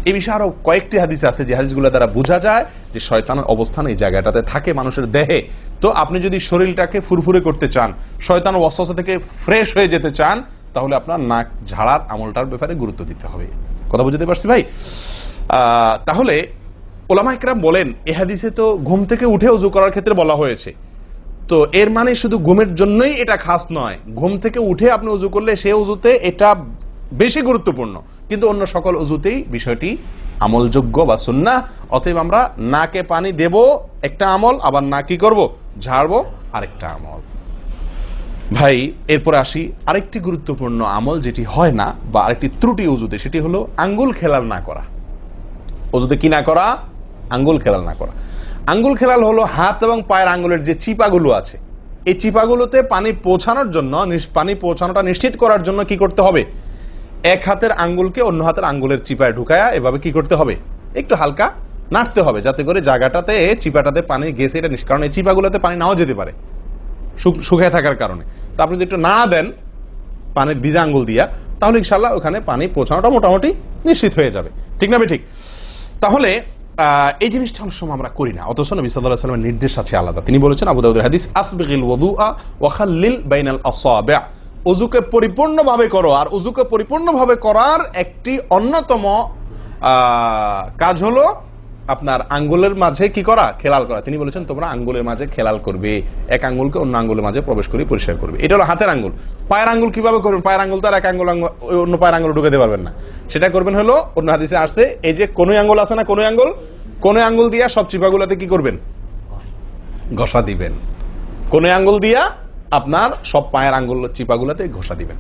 এই বিষয়ে আরো কয়েকটি হাদিস আছে যে হাদিসগুলো দ্বারা বোঝা যায় যে শয়তানের অবস্থান এই জায়গাটাতে থাকে মানুষের দেহে। তো আপনি যদি শরীরটাকে ফুরফুরে করতে চান, শয়তান ওয়াসওয়াসা থেকে ফ্রেশ হয়ে যেতে চান, তাহলে আপনার নাক ঝাড়ার আমলটার ব্যাপারে গুরুত্ব দিতে হবে। কথা বুঝতে পারছি ভাই? তাহলে উলামা ইকরাম বলেন এই হাদিসে তো ঘুম থেকে উঠে ওযু করার ক্ষেত্রে বলা হয়েছে, তো এর মানে শুধু ঘুমের জন্যই এটা খাস নয়, ঘুম থেকে উঠে আপনি ওযু করলে সে ওযুতে এটা বেশি গুরুত্বপূর্ণ, কিন্তু অন্য সকল ওযুতেই বিষয়টি আমলযোগ্য বা সুন্নাহ। অতএব আমরা নাকে পানি দেব একটা আমল, আবার না কি করব, ঝাড়বো আরেকটা আমল। ভাই এরপরে আসি আরেকটি গুরুত্বপূর্ণ আমল যেটি হয় না, বা আরেকটি ত্রুটি ওযুতে, সেটি হলো আঙ্গুল খেলাল না করা। ওযুতে কি না করা? আঙ্গুল খেলাল না করা। আঙ্গুল খেলাল হলো হাত এবং পায়ের আঙ্গুলের যে চিপাগুলো আছে, এই চিপাগুলোতে পানি পৌঁছানোর জন্য, পানি পৌঁছানোটা নিশ্চিত করার জন্য কি করতে হবে? এক হাতের আঙ্গুলকে অন্য হাতের আঙ্গুলের চিপায় ঢুকায়া এভাবে কি করতে হবে? একটু হালকা নাড়তে হবে, যাতে করে জায়গাটাতে চিপাটাতে পানি গেছে এটা কারণ এই চিপাগুলোতে পানি নাও যেতে পারে শুকিয়ে থাকার কারণে। তা আপনি যদি একটু নাড়া দেন পানির ভিজা আঙ্গুল দিয়া, তাহলে ইনশাআল্লাহ ওখানে পানি পৌঁছানোটা মোটামুটি নিশ্চিত হয়ে যাবে। ঠিক না ঠিক? তাহলে এই জিনিসটা অনেক সময় আমরা করি না, অথচ নবী সাল্লাল্লাহু আলাইহি ওয়াসাল্লামের নির্দেশ আছে আলাদা। তিনি বলেছেন আবু দাউদের হাদিস, আসবিগিল ওযুআ ওয়া খাল্লিল বাইনাল আসাবি', ওযুকে পরিপূর্ণভাবে করো। আর ওযুকে পরিপূর্ণভাবে করার একটি অন্যতম কাজ হলো আপনার আঙ্গুলের মাঝে কি করা? খেলাল করা। তিনি বলেছেন তোমরা আঙ্গুলের মাঝে খেলাল করবে, এক আঙ্গুলকে অন্য আঙ্গুলের মাঝে প্রবেশ করে পরিষ্কার করবে। এটা হলো হাতের আঙ্গুল। পায়ের আঙ্গুল কিভাবে করবেন? পায়ের আঙ্গুল তো আর এক আঙ্গুল অন্য পায়ের আঙ্গুল ঢুকাতে পারবেন না, সেটা করবেন হলো অন্য হাদিসে আসছে, এই যে কোন আঙ্গুল আছে না, কোন আঙ্গুল দিয়া সব চিপাগুলোতে কি করবেন? ঘষা দিবেন। কোন আঙ্গুল দিয়া আপনার সব পায়ের আঙ্গুল চিপাগুলোতে ঘষা দিবেন।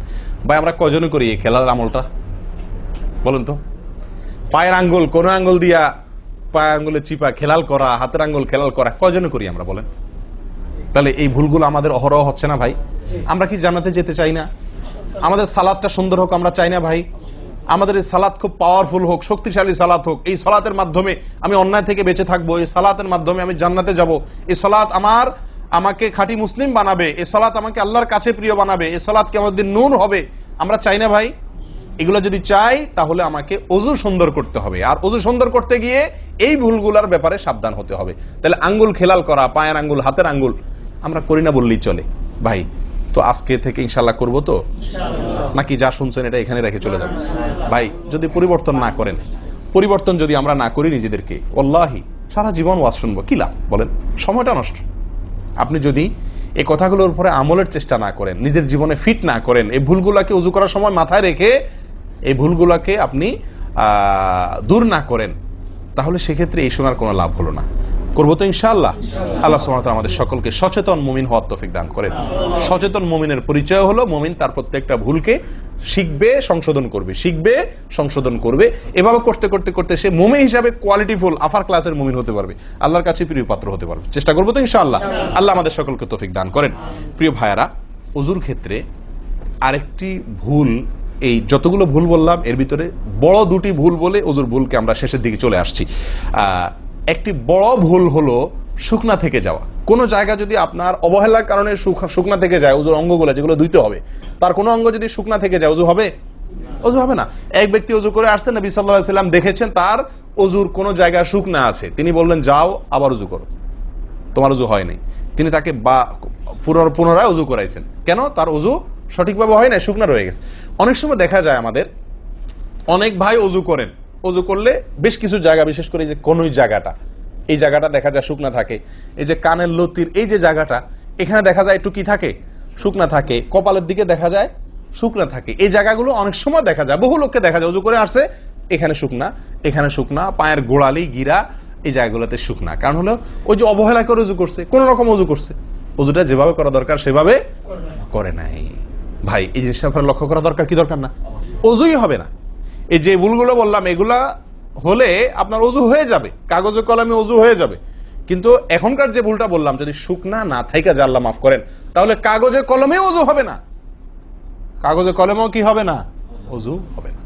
ভাই আমরা কজনে করি এই খেলার আমলটা বলেন তো? পায়ের আঙ্গুল কোন আঙ্গুল দিয়া পায়ের আঙ্গুলের চিপা খেলাল করা, হাতের আঙ্গুল খেলাল করা কজনে করি আমরা বলেন? তাহলে এই ভুলগুলো আমাদের অহরহ হচ্ছে না ভাই? আমরা কি জান্নাতে যেতে চাই না? আমাদের সালাদটা সুন্দর হোক আমরা চাই না ভাই? আমাদের এই সালাত খুব পাওয়ারফুল হোক, শক্তিশালী সালাত হোক, এই সালাতের মাধ্যমে আমি অন্যায় থেকে বেঁচে থাকবো, এই সালাতের মাধ্যমে আমি জান্নাতে যাব, এই সালাত আমাকে খাঁটি মুসলিম বানাবে, এই সালাত আমাকে আল্লাহর কাছে প্রিয় বানাবে, এই সালাত কিয়ামতের দিন নূর হবে, আমরা চাই না ভাই? এগুলো যদি চাই তাহলে আমাকে ওযু সুন্দর করতে হবে, আর ওযু সুন্দর করতে গিয়ে এই ভুলগুলোর ব্যাপারে সাবধান হতে হবে। তাহলে আঙ্গুল খেলাল করা, পায়ের আঙ্গুল, হাতের আঙ্গুল আমরা করি না বললেই চলে ভাই। তো আজকে থেকে ইনশাআল্লাহ করবো তো, নাকি যা শুনছেন এটা এখানে রেখে চলে যাবে? ভাই যদি পরিবর্তন না করেন, পরিবর্তন যদি আমরা না করি নিজেদেরকে, ওয়াল্লাহি সারা জীবন ওয়াজ শুনবো, কি লাভ বলেন? সময়টা নষ্ট। আপনি যদি এই কথাগুলোর উপরে আমলের চেষ্টা না করেন, নিজের জীবনে ফিট না করেন, এই ভুলগুলোকে ওযু করার সময় মাথায় রেখে এই ভুলগুলোকে আপনি দূর না করেন, তাহলে সেক্ষেত্রে এই শোনার কোনো লাভ হলো না। করবো তো ইনশাআল্লাহ। আল্লাহ সুবহানাহু ওয়া তাআলা আমাদের সকলকে সচেতন মুমিন হওয়ার তৌফিক দান করেন। সচেতন মুমিনের পরিচয় হলো মুমিন তার প্রত্যেকটা ভুলকে শিখবে, সংশোধন করবে, শিখবে, সংশোধন করবে। এভাবে করতে করতে করতে সে মুমিন হিসাবে কোয়ালিটিফুল আফার ক্লাসের মুমিন হতে পারবে, আল্লাহর কাছে প্রিয় পাত্র হতে পারবে। চেষ্টা করবো তো ইনশাআল্লাহ। আল্লাহ আমাদের সকলকে তৌফিক দান করেন। প্রিয় ভাইয়ারা, ওযুর ক্ষেত্রে আরেকটি ভুল এই যতগুলো ভুল বললাম এর ভিতরে বড় দুটি ভুল বলে ওজুর ভুলকে আমরা শেষের দিকে চলে আসছি। একটি বড় ভুল হলো শুকনা থেকে যাওয়া। কোনো জায়গা যদি আপনার অবহেলার কারণে শুকনা থেকে যায়, ওজুর অঙ্গগুলো যেগুলো ধুইতে হবে, তার কোনো অঙ্গ যদি শুকনা থেকে যায়, ওজু হবে? ওজু হবে না। এক ব্যক্তি ওজু করে আসছেন, নবী সাল্লাল্লাহু আলাইহি ওয়াসাল্লাম দেখেছেন তার ওজুর কোনো জায়গা শুকনা আছে, তিনি বললেন যাও আবার ওজু করো, তোমার ওজু হয় নাই। তিনি তাকে পুনরায় ওজু করাইছেন। কেন? তার ওজু সঠিকভাবে হয় না, শুকনা রয়ে গেছে। অনেক সময় দেখা যায় আমাদের অনেক ভাই ওজু করেন, ওজু করলে বেশ কিছু জায়গা, বিশেষ করে যে কনুই জায়গাটা, এই জায়গাটা দেখা যায় শুকনা থাকে। এই যে কানের লতির এই যে জায়গাটা, এখানে দেখা যায় একটু কি থাকে, শুকনা থাকে। কপালের দিকে দেখা যায় শুকনা থাকে। এই জায়গাগুলো অনেক সময় দেখা যায়, বহু লোককে দেখা যায় ওজু করে আসছে, এখানে শুকনা, এখানে শুকনা, পায়ের গোড়ালি গিরা এই জায়গাগুলোতে শুকনা। কারণ হলো ওই যে অবহেলা করে ওজু করছে, কোন রকম ওজু করছে, ওজুটা যেভাবে করা দরকার সেভাবে করে নাই। ভাই এই জিনিসটা আপনার লক্ষ্য করা দরকার কি দরকার না? ওজুই হবে না। এই যে ভুলগুলো বললাম এগুলা হলে আপনার ওজু হয়ে যাবে, কাগজে কলমে ওজু হয়ে যাবে। কিন্তু এখনকার যে ভুলটা বললাম, যদি শুকনা না থাইকা যা আল্লাহ মাফ করেন, তাহলে কাগজে কলমে ওজু হবে না, কাগজে কলমেও কি হবে না, ওজু হবে না।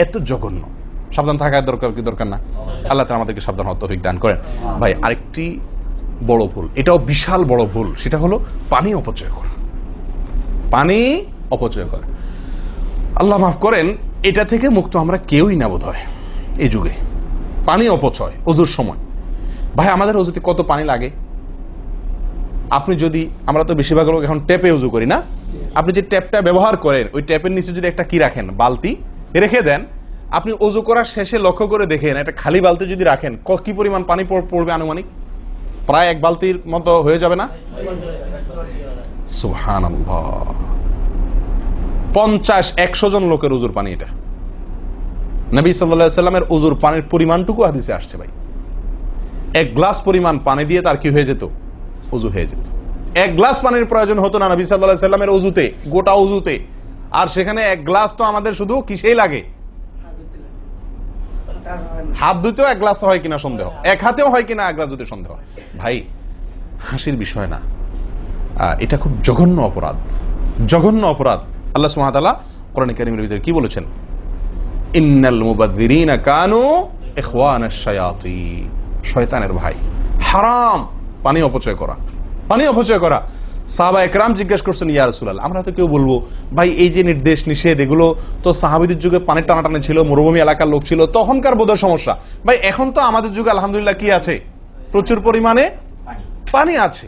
এত জঘন্য। সাবধান থাকার দরকার কি দরকার না? আল্লাহ তাআলা আমাদেরকে সাবধান হওয়ার তৌফিক দান করেন। ভাই আরেকটি বড় ভুল, এটাও বিশাল বড় ভুল, সেটা হলো পানি অপচয় করা। পানি অপচয় করা, আল্লাহ মাফ করেন, এটা থেকে মুক্ত আমরা কেউই না বোধ হয় এই যুগে। পানি অপচয় ওজুর সময়। ভাই আমাদের ওজুতে কত পানি লাগে? আপনি যদি, আমরা তো বেশিরভাগ লোক এখন ট্যাপে ওজু করি না, আপনি যে ট্যাপটা ব্যবহার করেন ওই ট্যাপের নিচে যদি একটা কি রাখেন, বালতি রেখে দেন, আপনি ওজু করার শেষে লক্ষ্য করে দেখেন একটা খালি বালতি যদি রাখেন, কি পরিমাণ পানি পড়বে আনুমানিক? প্রায় এক বালতির মতো হয়ে যাবে না? সুবহানাল্লাহ। 50-100 জন লোকের ওজুর পানি এটা। নবী সাল্লাল্লাহু আলাইহি ওয়াসাল্লামের ওজুর পানির পরিমাণটুকু হাদিসে আসছে। ভাই এক গ্লাস পরিমাণ পানি দিয়ে তার কি হয়ে যেত? ওজু হয়ে যেত। এক গ্লাস পানির প্রয়োজন হতো না নবী সাল্লাল্লাহু আলাইহি ওয়াসাল্লামের ওজুতে, গোটা ওজুতে। আর সেখানে এক গ্লাস তো আমাদের শুধু কিসেই লাগে? হাত ধুতেও এক গ্লাস হয় কিনা সন্দেহ, এক হাতেও হয় কিনা এক গ্লাস ধুতে সন্দেহ। ভাই হাসির বিষয় না, এটা খুব জঘন্য অপরাধ, জঘন্য অপরাধ। আল্লাহ সুবহানাহু ওয়া তাআলা কোরআনে কারীমের ভিতরে কি বলেছেন? ইন্নাল মুবাযযিরিনা কানু ইখওয়ানাশ শায়াতিন, শয়তানের ভাই। হারাম পানি অপচয় করা, পানি অপচয় করা। সাহাবায়ে কেরাম জিজ্ঞেস করছেন, ইয়া রাসূলুল্লাহ, আমরা তো কেউ বলবো ভাই এই যে নির্দেশ নিষেধ এগুলো তো সাহাবীদের যুগে পানির টানাটানি ছিল, মরুভূমি এলাকার লোক ছিল, তখনকার বোধহয় সমস্যা। ভাই এখন তো আমাদের যুগে আলহামদুলিল্লাহ কি আছে? প্রচুর পরিমাণে পানি আছে,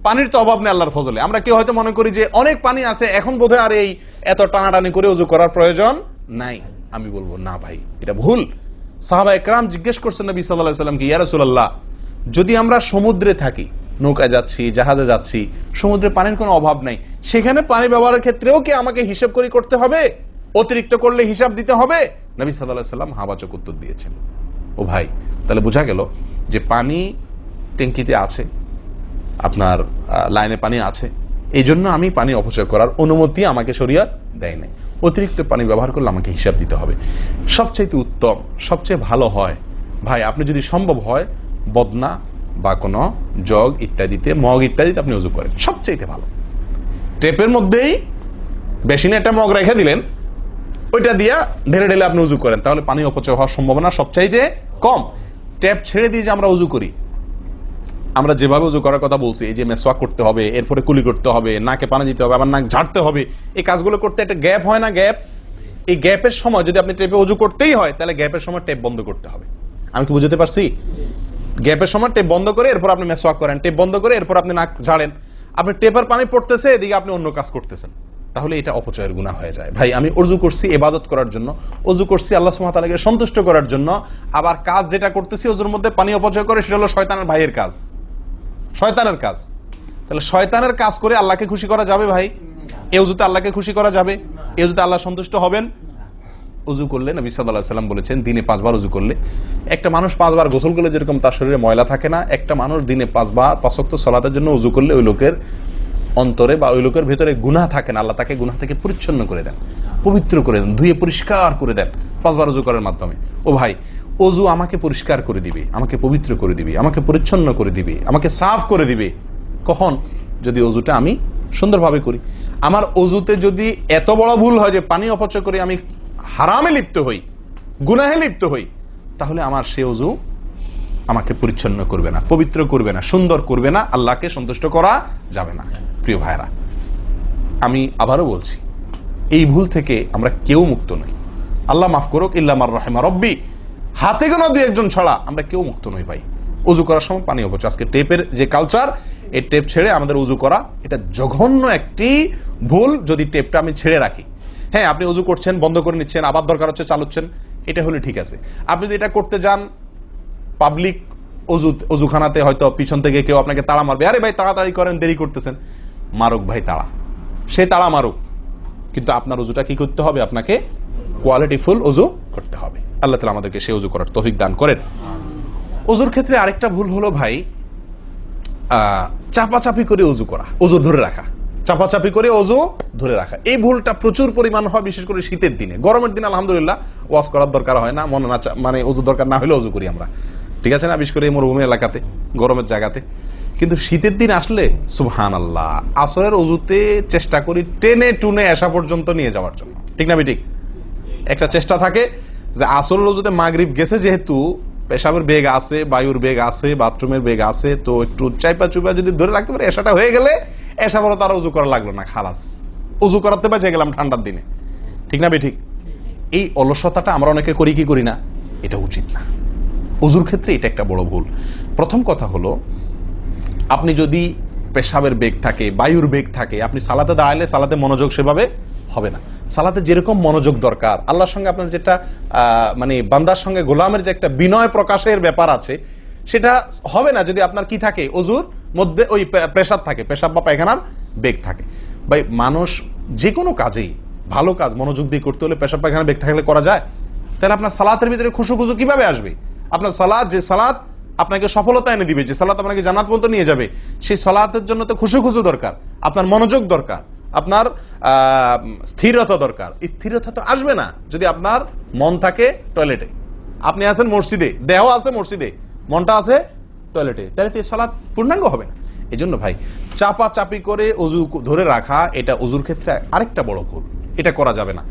পানির তো অভাব নেই আল্লাহর ফজলে। আমরা কেউ হয়তো মনে করি যে অনেক পানি আছে, এখন বোধহয় আর এই এত টানাটানি করে ওযু করার প্রয়োজন নাই। আমি বলবো না ভাই, এটা ভুল। সাহাবায়ে কেরাম জিজ্ঞেস করছেন নবী সাল্লাল্লাহু আলাইহি ওয়াসাল্লামকে, ইয়া রাসূলুল্লাহ, যদি আমরা সমুদ্রে থাকি, নৌকায় যাচ্ছি, জাহাজে যাচ্ছি, সমুদ্রে পানির কোনো অভাব নাই, সেখানে পানি ব্যবহারের ক্ষেত্রেও কি আমাকে হিসাব করে করতে হবে? অতিরিক্ত করলে হিসাব দিতে হবে? নবী সাল্লাল্লাহু আলাইহি ওয়াসাল্লাম হাবাচক উত্তর দিয়েছেন। ও ভাই, তাহলে বোঝা গেল যে পানি ট্যাঙ্কিতে আছে, আপনার লাইনে পানি আছে, এই জন্য আমি পানি অপচয় করার অনুমতি আমাকে শরীয়ত দেয় নাই। অতিরিক্ত পানি ব্যবহার করলে আমাকে হিসাব দিতে হবে। সবচেয়ে উত্তম, সবচেয়ে ভালো হয় ভাই, আপনি যদি সম্ভব হয় বদনা বা কোনো জগ ইত্যাদিতে, মগ ইত্যাদিতে আপনি ওযু করেন, সবচেয়ে ভালো। টেপের মধ্যেই বেসিনে একটা মগ রেখে দিলেন, ওইটা দিয়া ঢেলে ঢেলে আপনি ওযু করেন, তাহলে পানি অপচয় হওয়ার সম্ভাবনা সবচাইতে কম। ট্যাপ ছেড়ে দিয়ে যে আমরা ওযু করি, আমরা যেভাবে ওযু করার কথা বলছি, এই যে মেসওয়াক করতে হবে, এরপরে কুলি করতে হবে, নাকে পানি দিতে হবে, আবার নাক ঝাড়তে হবে, এই কাজগুলো করতে একটা গ্যাপ হয় না? গ্যাপ, এই গ্যাপের সময় যদি আপনি টেপে ওযু করতেই হয়, তাহলে গ্যাপের সময় টেপ বন্ধ করতে হবে। আমি কি বুঝতে পারছি? গ্যাপের সময় টেপ বন্ধ করে এরপর আপনি মেসওয়াক করেন, টেপ বন্ধ করে এরপর আপনি নাক ঝাড়েন। আপনি টেপের পানি পড়তেছে, এদিকে আপনি অন্য কাজ করতেছেন, তাহলে এটা অপচয়ের গুনাহ হয়ে যায়। ভাই আমি ওযু করছি ইবাদত করার জন্য, ওযু করছি আল্লাহ সুবহানাহু ওয়া তাআলাকে সন্তুষ্ট করার জন্য, আবার কাজ যেটা করতেছি ওযুর মধ্যে পানি অপচয় করে, সেটা হলো শয়তানের ভাইয়ের কাজ, শয়তানের কাজ। তাহলে শয়তানের কাজ করে আল্লাহকে খুশি করা যাবে? ভাই এই ওযুতে আল্লাহকে খুশি করা যাবে? এই ওযুতে আল্লাহ সন্তুষ্ট হবেন? ওযু করলে নবী সাল্লাল্লাহু আলাইহি ওয়াসাল্লাম বলেছেন, দিনে 5 বার ওযু করলে, একটা মানুষ 5 বার গোসল করলে যেরকম তার শরীরে ময়লা থাকে না, একটা মানুষ দিনে 5 বার 5 ওয়াক্ত সালাতের জন্য ওযু করলে ওই লোকের অন্তরে বা ওই লোকের ভেতরে গুনাহ থাকে না, আল্লাহ তাকে গুনাহ থেকে পরিচ্ছন্ন করে দেন, পবিত্র করে দেন, ধুয়ে পরিষ্কার করে দেন 5 বার ওযু করার মাধ্যমে। ও ভাই, ওযু আমাকে পরিষ্কার করে দিবে, আমাকে পবিত্র করে দিবে, আমাকে পরিচ্ছন্ন করে দিবে, আমাকে সাফ করে দিবে। কখন? যদি ওযুটা আমি সুন্দরভাবে করি। আমার অজুতে যদি এত বড় ভুল হয় যে পানি অপচয় করে আমি হারামে লিপ্ত হই, গুনাহে লিপ্ত হই, তাহলে আমার সে অজু আমাকে পরিচ্ছন্ন করবে না, পবিত্র করবে না, সুন্দর করবে না, আল্লাহকে সন্তুষ্ট করা যাবে না। প্রিয় ভাইরা, আমি আবারও বলছি, এই ভুল থেকে আমরা কেউ মুক্ত নই। আল্লাহ মাফ করুক, ইল্লা মার রাহিমা রব্বি, হাতে গোনা দুই একজন ছাড়া আমরা কেউ মুক্ত নই ভাই। উজু করার সময় পানি অপচয়, আজকে টেপের যে কালচার, এই টেপ ছেড়ে আমাদের উজু করা, এটা জঘন্য একটি ভুল। যদি টেপটা আমি ছেড়ে রাখি, হ্যাঁ আপনি উজু করছেন, বন্ধ করে নিচ্ছেন, আবার দরকার হচ্ছে চালাচ্ছেন, এটা হলে ঠিক আছে। আপনি যদি এটা করতে যান পাবলিক অজুখানাতে, হয়তো পিছন থেকে কেউ আপনাকে তাড়া মারবে, আরে ভাই তাড়াতাড়ি করেন, দেরি করতেছেন, মারুক ভাই তাড়া, সে তাড়া মারুক, কিন্তু আপনার উজুটা কি করতে হবে? আপনাকে কোয়ালিটিফুল উজু করতে হবে। আল্লাহ তাআলা আমাদেরকে সে উজু করার তৌফিক দান করেন। উজুর ক্ষেত্রে আরেকটা ভুল হলো ভাই, চাপাচাপি করে উজু করা, উজু ধরে রাখা, চাপাচাপি করে উজু ধরে রাখা, এই ভুলটা প্রচুর পরিমাণ হয়, বিশেষ করে শীতের দিনে। গরমের দিনে আলহামদুলিল্লাহ ওয়াজ করার দরকার হয় না, মনে না মানে উজু দরকার না হলে উজু করি আমরা, ঠিক আছে না, বিশেষ করে এই মরুভূমি এলাকাতে, গরমের জায়গাতে। কিন্তু শীতের দিন আসলে সুবহানাল্লাহ, আসরের উজুতে চেষ্টা করি টেনে টুনে এসা পর্যন্ত নিয়ে যাওয়ার জন্য, ঠিক না ঠিক? একটা চেষ্টা থাকে যে আসরের উজুতে মাগরিব গেছে, যেহেতু পেশাবের বেগ আছে, বায়ুর বেগ আছে, বাথরুমের বেগ আছে, তো একটু চাইপা চুপা যদি ধরে রাখতে পারে, এসাটা হয়ে গেলে এসা বড় তারা উজু করা লাগলো না, খালাস, উজু করাতে বেঁচে গেলাম ঠান্ডার দিনে, ঠিক না ঠিক? এই অলসতাটা আমরা অনেকে করি কি করি না, এটা উচিত না। উজুর ক্ষেত্রে এটা একটা বড় ভুল। প্রথম কথা হলো, আপনি যদি পেশাবের বেগ থাকে, বায়ুর বেগ থাকে, আপনি সালাতে দাঁড়ালে সালাতে মনোযোগ সেভাবে হবে না। সালাতে যেরকম মনোযোগ দরকার, আল্লাহর সঙ্গে আপনার যেটা মানে বান্দার সঙ্গে গোলামের যে একটা বিনয় প্রকাশের ব্যাপার আছে, সেটা হবে না যদি আপনার কি থাকে, অজুর মধ্যে ওই প্রেসার থাকে, পেশাব বা পায়খানার বেগ থাকে। ভাই মানুষ যে কোনো কাজেই, ভালো কাজ মনোযোগ দিয়ে করতে হলে পেশাব পায়খানার বেগ থাকলে করা যায়? তাহলে আপনার সালাতের ভিতরে খুশু খুশু কিভাবে আসবে? আপনার সালাত, যে সালাত আপনাকে সফলতা এনে দিবে, যে সালাত আপনাকে জান্নাত পর্যন্ত নিয়ে যাবে, সেই সালাতের জন্য তো খুশু খুশু দরকার, আপনার মনোযোগ দরকার, আপনার স্থিরতা দরকার। স্থিরতা তো আসবে না যদি আপনার মন থাকে টয়লেটে। আপনি আছেন মসজিদে, দেহ আছে মসজিদে, মনটা আছে টয়লেটে, তাহলে তো এই সালাত পূর্ণাঙ্গ হবে না। এই জন্য ভাই, চাপা চাপি করে অজু ধরে রাখা, এটা অজুর ক্ষেত্রে আরেকটা বড় ভুল, এটা করা যাবে না।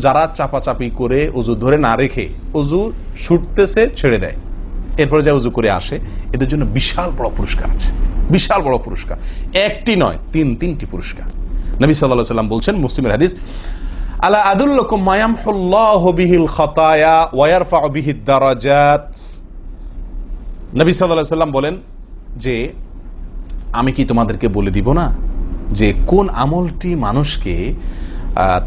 যারা চাপাচাপি করে অজু ধরে না রেখে অজু ছুটতেছে, ছেড়ে দেয়, এরপরে যা উজু করে আসে, এদের জন্য বিশাল বড় পুরস্কার আছে, বিশাল বড় পুরস্কার, একটি নয়, তিনটি পুরস্কার। নবী সাল্লাল্লাহু আলাইহি ওয়াসাল্লাম বলছেন, মুসলিমের হাদিস, আলা আদুল্লুকুম মা ইয়ামহুল্লাহু বিহিল খাতায়া ওয়া ইয়ারফাউ বিহিদ দারাজাত। নবী সাল্লাল্লাহু আলাইহি ওয়াসাল্লাম বলেন যে, আমি কি তোমাদেরকে বলে দিব না যে কোন আমলটি মানুষকে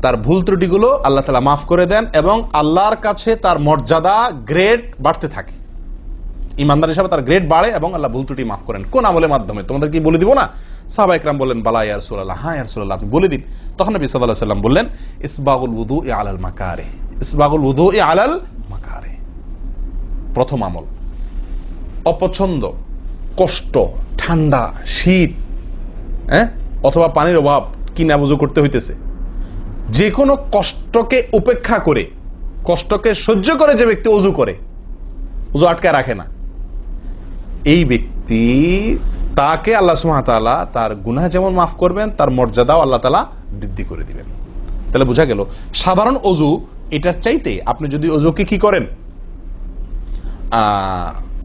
তার ভুল ত্রুটিগুলো আল্লাহ তাআলা মাফ করে দেন এবং আল্লাহর কাছে তার মর্যাদা, গ্রেড বাড়তে থাকে, ইমানদার হিসাবে তার গ্রেড বাড়ে এবং আল্লাহ ভুল ত্রুটি মাফ করেন। কোন আমলের মাধ্যমে? তোমাদের কি বলে দিব না? সাহাবা ইকরাম বললেন, বালা ইয়া রাসূলুল্লাহ, হ্যাঁ ইয়া রাসূলুল্লাহ, আপনি বলে দিন। তখন নবী সাল্লাল্লাহু আলাইহি ওয়াসাল্লাম বললেন, ইসবাগুল wudu'i আলাল মাকারিহ, ইসবাগুল wudu'i আলাল মাকারিহ। প্রথম আমল, অপছন্দ, কষ্ট, ঠান্ডা, শীত, অথবা পানির অভাব, কিনা বুঝু করতে হইতেছে, যে কোনো কষ্টকে উপেক্ষা করে, কষ্টকে সহ্য করে যে ব্যক্তি অজু করে, অজু আটকায় রাখে না, এই ব্যক্তি, তাকে আল্লাহ সুবহানাহু ওয়া তাআলা তার গুনাহ যেমন মাফ করবেন, তার মর্যাদাও আল্লাহ তাআলা বৃদ্ধি করে দিবেন। তাহলে বোঝা গেল, সাধারণ অজু এটার চাইতে আপনি যদি অজুকে কি করেন,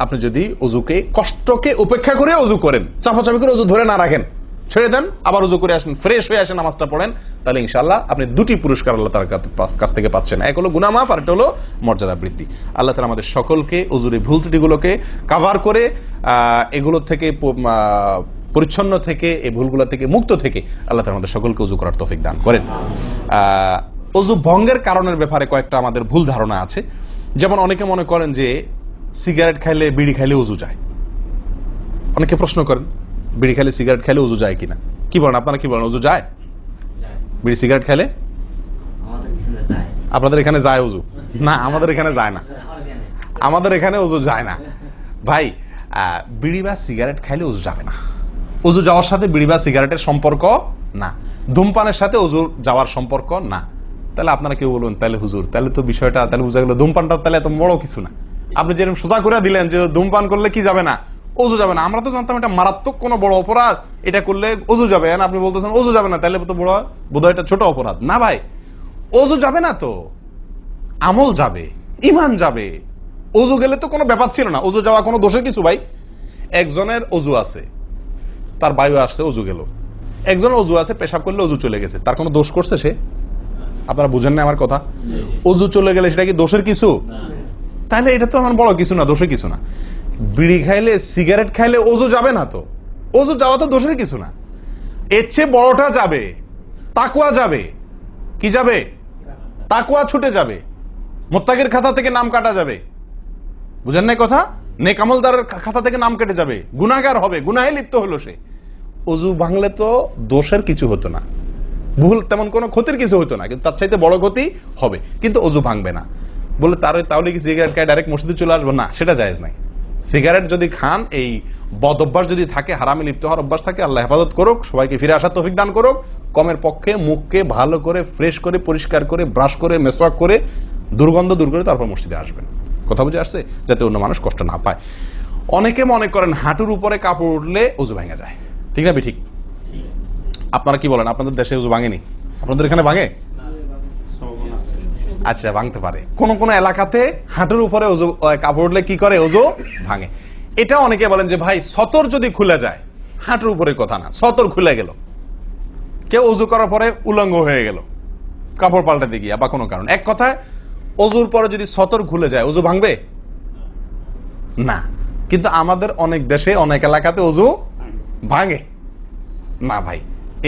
আপনি যদি অজুকে, কষ্টকে উপেক্ষা করে অজু করেন, চাপাচাপি করে অজু ধরে না রাখেন, ছেড়ে দেন, আবার উজু করে আসেন, ফ্রেশ হয়ে আসেন, নামাজটা পড়েন, তাহলে ইনশাআল্লাহ আপনি দুটি পুরস্কার আল্লাহ তাআলার কাছ থেকে পাচ্ছেন। এক হলো গুনাহ মাফ, আর একটা হলো মর্যাদা বৃদ্ধি। আল্লাহ তাআলা আমাদের সকলকে অজুর ভুল ত্রুটিগুলোকে কভার করে এগুলো থেকে পরিচ্ছন্ন থেকে, এই ভুলগুলো থেকে মুক্ত থেকে আল্লাহ তাআলা আমাদের সকলকে অজু করার তৌফিক দান করেন। অজু ভঙ্গের কারণের ব্যাপারে কয়েকটা আমাদের ভুল ধারণা আছে। যেমন অনেকে মনে করেন যে সিগারেট খাইলে, বিড়ি খাইলে অজু যায়। অনেকে প্রশ্ন করেন, বিড়ি খাইলে, সিগারেট খাইলে অজু যায় কিনা? কি বলেন আপনারা, কি বলেন, অজু যায়? বিড়ি সিগারেট খাইলে? আপনাদের এখানে যায় অজু? না, আমাদের এখানে যায় না, আমাদের এখানে অজু যায় না ভাই। বিড়ি বা সিগারেট খাইলে অজু যাবে না। অজু যাওয়ার সাথে বিড়ি বা সিগারেটের সম্পর্ক না, ধূমপানের সাথে অজু যাওয়ার সম্পর্ক না। তাহলে আপনারা কেউ বলবেন, তাহলে হুজুর, তাহলে তো বিষয়টা, তাহলে বোঝা গেল ধূমপানটা তাহলে এত বড় কিছু না। আপনি যেরকম সোজা করে দিলেন যে ধূমপান করলে কি যাবে না, ওযু যাবে না। আমরা তো জানতাম এটা মারাত্মক কোনো বড় অপরাধ, এটা করলে ওযু যাবে, আপনি বলতেছেন ওযু যাবে না, তাহলে তো বোধহয় এটা ছোট অপরাধ। না ভাই, ওযু যাবে না তো আমল যাবে, ঈমান যাবে। ওযু গেলে তো কোনো ব্যাপার ছিল না, ওযু যাওয়া কোনো দোষের কিছু ভাই। একজনের ওযু আছে, তার বায়ু আসছে, ওযু গেল। একজনের ওযু আছে, পেশাব করলে ওযু চলে গেছে, তার কোনো দোষ করছে সে? আপনারা বুঝেন না আমার কথা? ওযু চলে গেলে সেটা কি দোষের কিছু? তাহলে এটা তো আমার বড় কিছু না, দোষের কিছু না। বিড়ি খাইলে, সিগারেট খাইলে ওযু যাবে না তো, ওযু যাওয়া তো দোষের কিছু না। এর চেয়ে বড়টা যাবে, তাকওয়া যাবে। কি যাবে? তাকওয়া ছুটে যাবে, মুত্তাকির খাতা থেকে নাম কাটা যাবে। বুঝেন না কথা? নেক আমলদারের খাতা থেকে নাম কেটে যাবে, গুনাহগার হবে, গুনাহে লিপ্ত হলো সে। ওযু ভাঙলে তো দোষের কিছু হতো না, ভুল তেমন কোনো ক্ষতির কিছু হতো না, কিন্তু তার চাইতে বড় ক্ষতি হবে। কিন্তু ওযু ভাঙবে না বলে তাহলে কি সিগারেট খায় ডাইরেক্ট মসজিদে চলে আসবো? না, সেটা জায়েজ নাই। সিগারেট যদি খান, এই বদ অভ্যাস যদি থাকে, হারামে লিপ্ত হওয়ার অভ্যাস থাকে, আল্লাহ হেফাজত করুক, সবাইকে ফিরে আসার তৌফিক দান করুক। কমের পক্ষে মুখকে ভালো করে ফ্রেশ করে, পরিষ্কার করে, ব্রাশ করে, মেসওয়াক করে, দুর্গন্ধ দূর করে তারপর মসজিদে আসবেন। কথা বুঝে আসছে? যাতে অন্য মানুষ কষ্ট না পায়। অনেকে মনে করেন হাঁটুর উপরে কাপড় উঠলে ওযু ভেঙে যায়, ঠিক না? ঠিক। আপনারা কি বলেন? আপনাদের দেশে ওযু ভাঙেনি? আপনাদের এখানে ভাঙে? আচ্ছা, ভাঙতে পারে। কোন কোন এলাকাতে হাঁটুর উপরে ওযু কাপড় উঠলে কি করে? ওযু ভাঙে। এটা অনেকে বলেন যে ভাই সতর যদি খুলে যায়, হাঁটুর উপরে কথা না, সতর খুলে গেল, কেউ ওযু করার পরে উলঙ্গ হয়ে গেল কাপড় পাল্টাতে গিয়া বা কোনো কারণ, এক কথায় ওযুর পরে যদি সতর খুলে যায় ওযু ভাঙবে না। কিন্তু আমাদের অনেক দেশে, অনেক এলাকাতে ওযু ভাঙে না ভাই।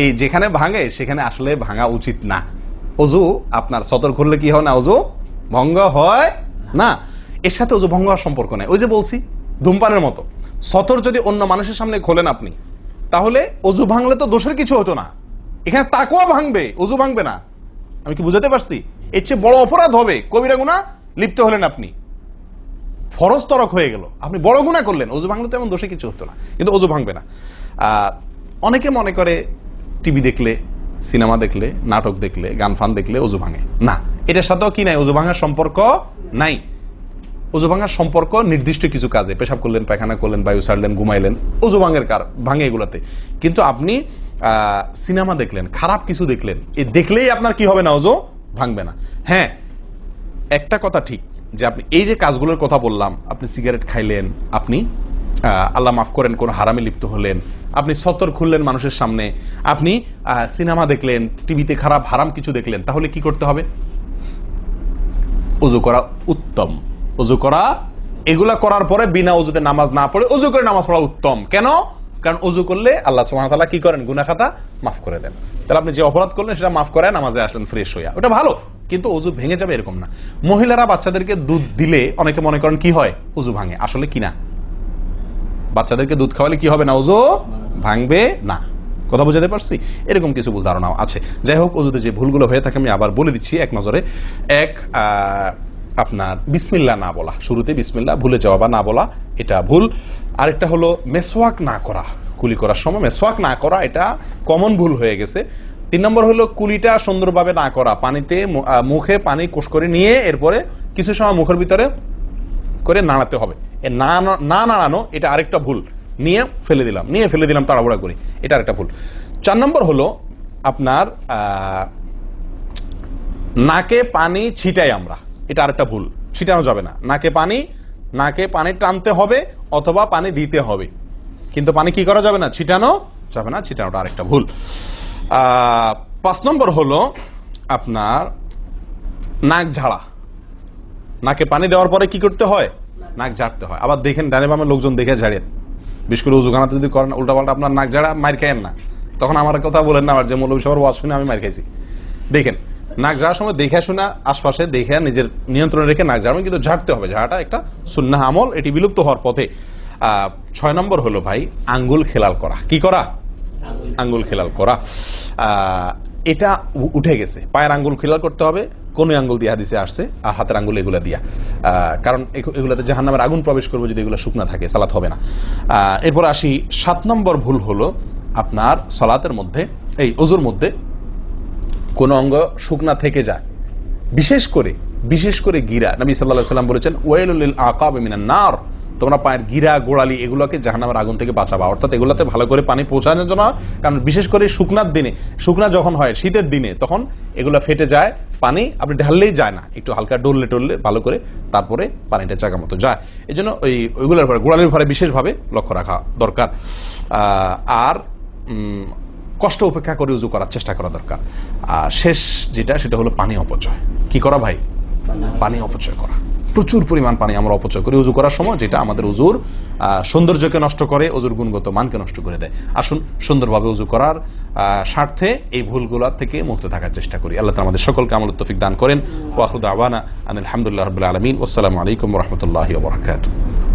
এই যেখানে ভাঙে সেখানে আসলে ভাঙা উচিত না। ওযু আপনার সতর খুললে কি হয় না? ওযু ভঙ্গ হয় না। এর সাথে ওযু ভঙ্গ হওয়ার সম্পর্ক নেই। ওই যে বলছি, ধূমপানের মতো। সতর যদি অন্য মানুষের সামনে খোলেন আপনি, তাহলে ওযু ভাঙলে তো দোষের কিছু হতো না। এখানে তাকওয়া ভাঙবে, ওযু ভাঙবে না। আমি কি বুঝাতে পারছি? এর চেয়ে বড় অপরাধ হবে, কবিরা গুনাহ লিপ্ত হলেন আপনি, ফরজ তরক হয়ে গেল, আপনি বড় গুনাহ করলেন। ওযু ভাঙলে তো এমন দোষে কিছু হতো না, কিন্তু ওযু ভাঙবে না। অনেকে মনে করে টিভি দেখলে, সিনেমা দেখলে, নাটক দেখলে, গান ফান দেখলে ওযু ভাঙে না। এটার সাথেও কি নাই? ওযু ভাঙার সম্পর্ক নাই। ওযু ভাঙার সম্পর্ক নির্দিষ্ট কিছু কাজে, পেশাব করলেন, পায়খানা করলেন, বায়ু ছাড়লেন, ঘুমাইলেন, ওযু ভাঙে এগুলাতে। কিন্তু আপনি সিনেমা দেখলেন, খারাপ কিছু দেখলেন, এই দেখলেই আপনার কি হবে না? ওযু ভাঙবে না। হ্যাঁ, একটা কথা ঠিক যে আপনি এই যে কাজগুলোর কথা বললাম, আপনি সিগারেট খাইলেন, আপনি আল্লাহ মাফ করেন কোন হারামে লিপ্ত হলেন, আপনি সতর খুললেন মানুষের সামনে, আপনি সিনেমা দেখলেন, টিভিতে খারাপ হারাম কিছু দেখলেন, তাহলে কি করতে হবে? ওযু করা উত্তম। ওযু করা, এগুলা করার পরে বিনা ওযুতে নামাজ না পড়ে ওযু করে নামাজ পড়া উত্তম। কেন? কারণ ওযু করলে আল্লাহ সুবহানাহু ওয়া তাআলা কি করেন? গুনাহ খাতা মাফ করে দেন। তাহলে আপনি যে অপরাধ করলেন সেটা মাফ করে নামাজে আসলেন ফ্রেশ হইয়া, ওটা ভালো। কিন্তু ওযু ভেঙে যাবে এরকম না। মহিলারা বাচ্চাদেরকে দুধ দিলে অনেকে মনে করেন কি হয়? ওযু ভাঙে। আসলে কি না, বাচ্চাদেরকে দুধ খাওয়ালে কি হবে না? ওযু ভাঙবে না। কথা বুঝাতে পারছি? এরকম কিছু ভুল ধারণাও আছে। যাই হোক, ওযুতে যে ভুলগুলো হয়ে থাকে আমি আবার বলে দিচ্ছি এক নজরে। এক, আপনার বিসমিল্লাহ না বলা, শুরুতে বিসমিল্লাহ ভুলে যাওয়া বা না বলা, এটা ভুল। আরেকটা হলো মেসওয়াক না করা, কুলি করার সময় মেসওয়াক না করা, এটা কমন ভুল হয়ে গেছে। 3 নম্বর হলো কুলিটা সুন্দরভাবে না করা, পানিতে মুখে পানি কোষ করে নিয়ে এরপরে কিছু সময় মুখের ভিতরে করে নাড়াতে হবে। না নাড়ানো, এটা আরেকটা ভুল। নিয়ে ফেলে দিলাম তাড়াহুড়া করে, এটা আরেকটা ভুল। 4 নম্বর হলো আপনার নাকে পানি ছিটাই আমরা, এটা আরেকটা ভুল। ছিটানো যাবে না নাকে পানি টানতে হবে অথবা পানি দিতে হবে, কিন্তু পানি কি করা যাবে না? ছিটানো যাবে না, ছিটানোটা আরেকটা ভুল। 5 নম্বর হলো আপনার নাক ঝাড়া। নাকে পানি দেওয়ার পরে কি করতে হয়? নাক ঝাড়তে হয়। আবার দেখেন ডানে বামে লোকজন দেখে ঝাড়েন, বিশেষ করে উজুখানাতে যদি করেন উল্টাপাল্টা আপনার নাক ঝাড়া, মার খায়েন না। তখন আমার কথা বলেন না, আমার যে মৌলভী সবার ওয়াজ শুনে আমি মার খাইছি। দেখেন, নাক ঝাড়ার সময় দেখে শোনা, আশপাশে দেখে নিজের নিয়ন্ত্রণে রেখে নাক ঝাড়বেন, কিন্তু ঝাড়তে হবে। ঝাড়াটা একটা সুন্নাহ আমল, এটি বিলুপ্ত হওয়ার পথে। 6 নম্বর হলো ভাই আঙ্গুল খেলাল করা। কি করা? আঙ্গুল খেলাল করা। এটা উঠে গেছে। পায়ের আঙ্গুল খেলাল করতে হবে, কোন আঙ্গুল দিয়ে হাদিসে আসছে, আর হাতের আঙ্গুল এগুলা দিয়া, কারণ এগুলাতে জাহান্নামের আগুন প্রবেশ করবে যদি এগুলো শুকনা থাকে, সালাত হবে না। এরপর আসি 7 নম্বর ভুল হলো আপনার সালাতের মধ্যে, এই ওযুর মধ্যে কোন অঙ্গ শুকনা থেকে যায়, বিশেষ করে গিরা। নবী সাল্লাল্লাহু আলাইহি ওয়াসাল্লাম বলেছেন ওয়াইলুল লিল আকাব মিনান নার, তোমরা পায়ের গিরা গোড়ালি এগুলোকে জাহান্নামের আগুন থেকে বাঁচাবা, অর্থাৎ এগুলোতে ভালো করে পানি পৌঁছানোর জন্য। কারণ বিশেষ করে শুকনার দিনে, শুকনা যখন হয় শীতের দিনে, তখন এগুলো ফেটে যায়, পানি আপনি ঢাললেই যায় না, একটু হালকা ডললে টললে ভালো করে তারপরে পানিটা জায়গা মতো যায়। এই জন্য ওইগুলোর পরে গোড়ালির পরে বিশেষভাবে লক্ষ্য রাখা দরকার। আর কষ্ট উপেক্ষা করে উজু করার চেষ্টা করা দরকার। আর শেষ যেটা, সেটা হলো পানি অপচয়। কি করা ভাই? পানি অপচয় করা। প্রচুর পরিমাণ পানি আমরা অপচয় করি উজু করার সময়, যেটা আমাদের উজুর সৌন্দর্যকে নষ্ট করে, উজুর গুণগত মানকে নষ্ট করে দেয়। আসুন সুন্দরভাবে উজু করার স্বার্থে এই ভুলগুলো থেকে মুক্ত থাকার চেষ্টা করি। আল্লাহ তাআলা আমাদের সকলকে আমলের তৌফিক দান করেন। ওয়া আখিরু দাওয়ানা আনিল হামদুলিল্লাহি রাব্বিল আলামিন। আসসালামু আলাইকুম ওয়া রাহমাতুল্লাহি ওয়া বারাকাতুহু।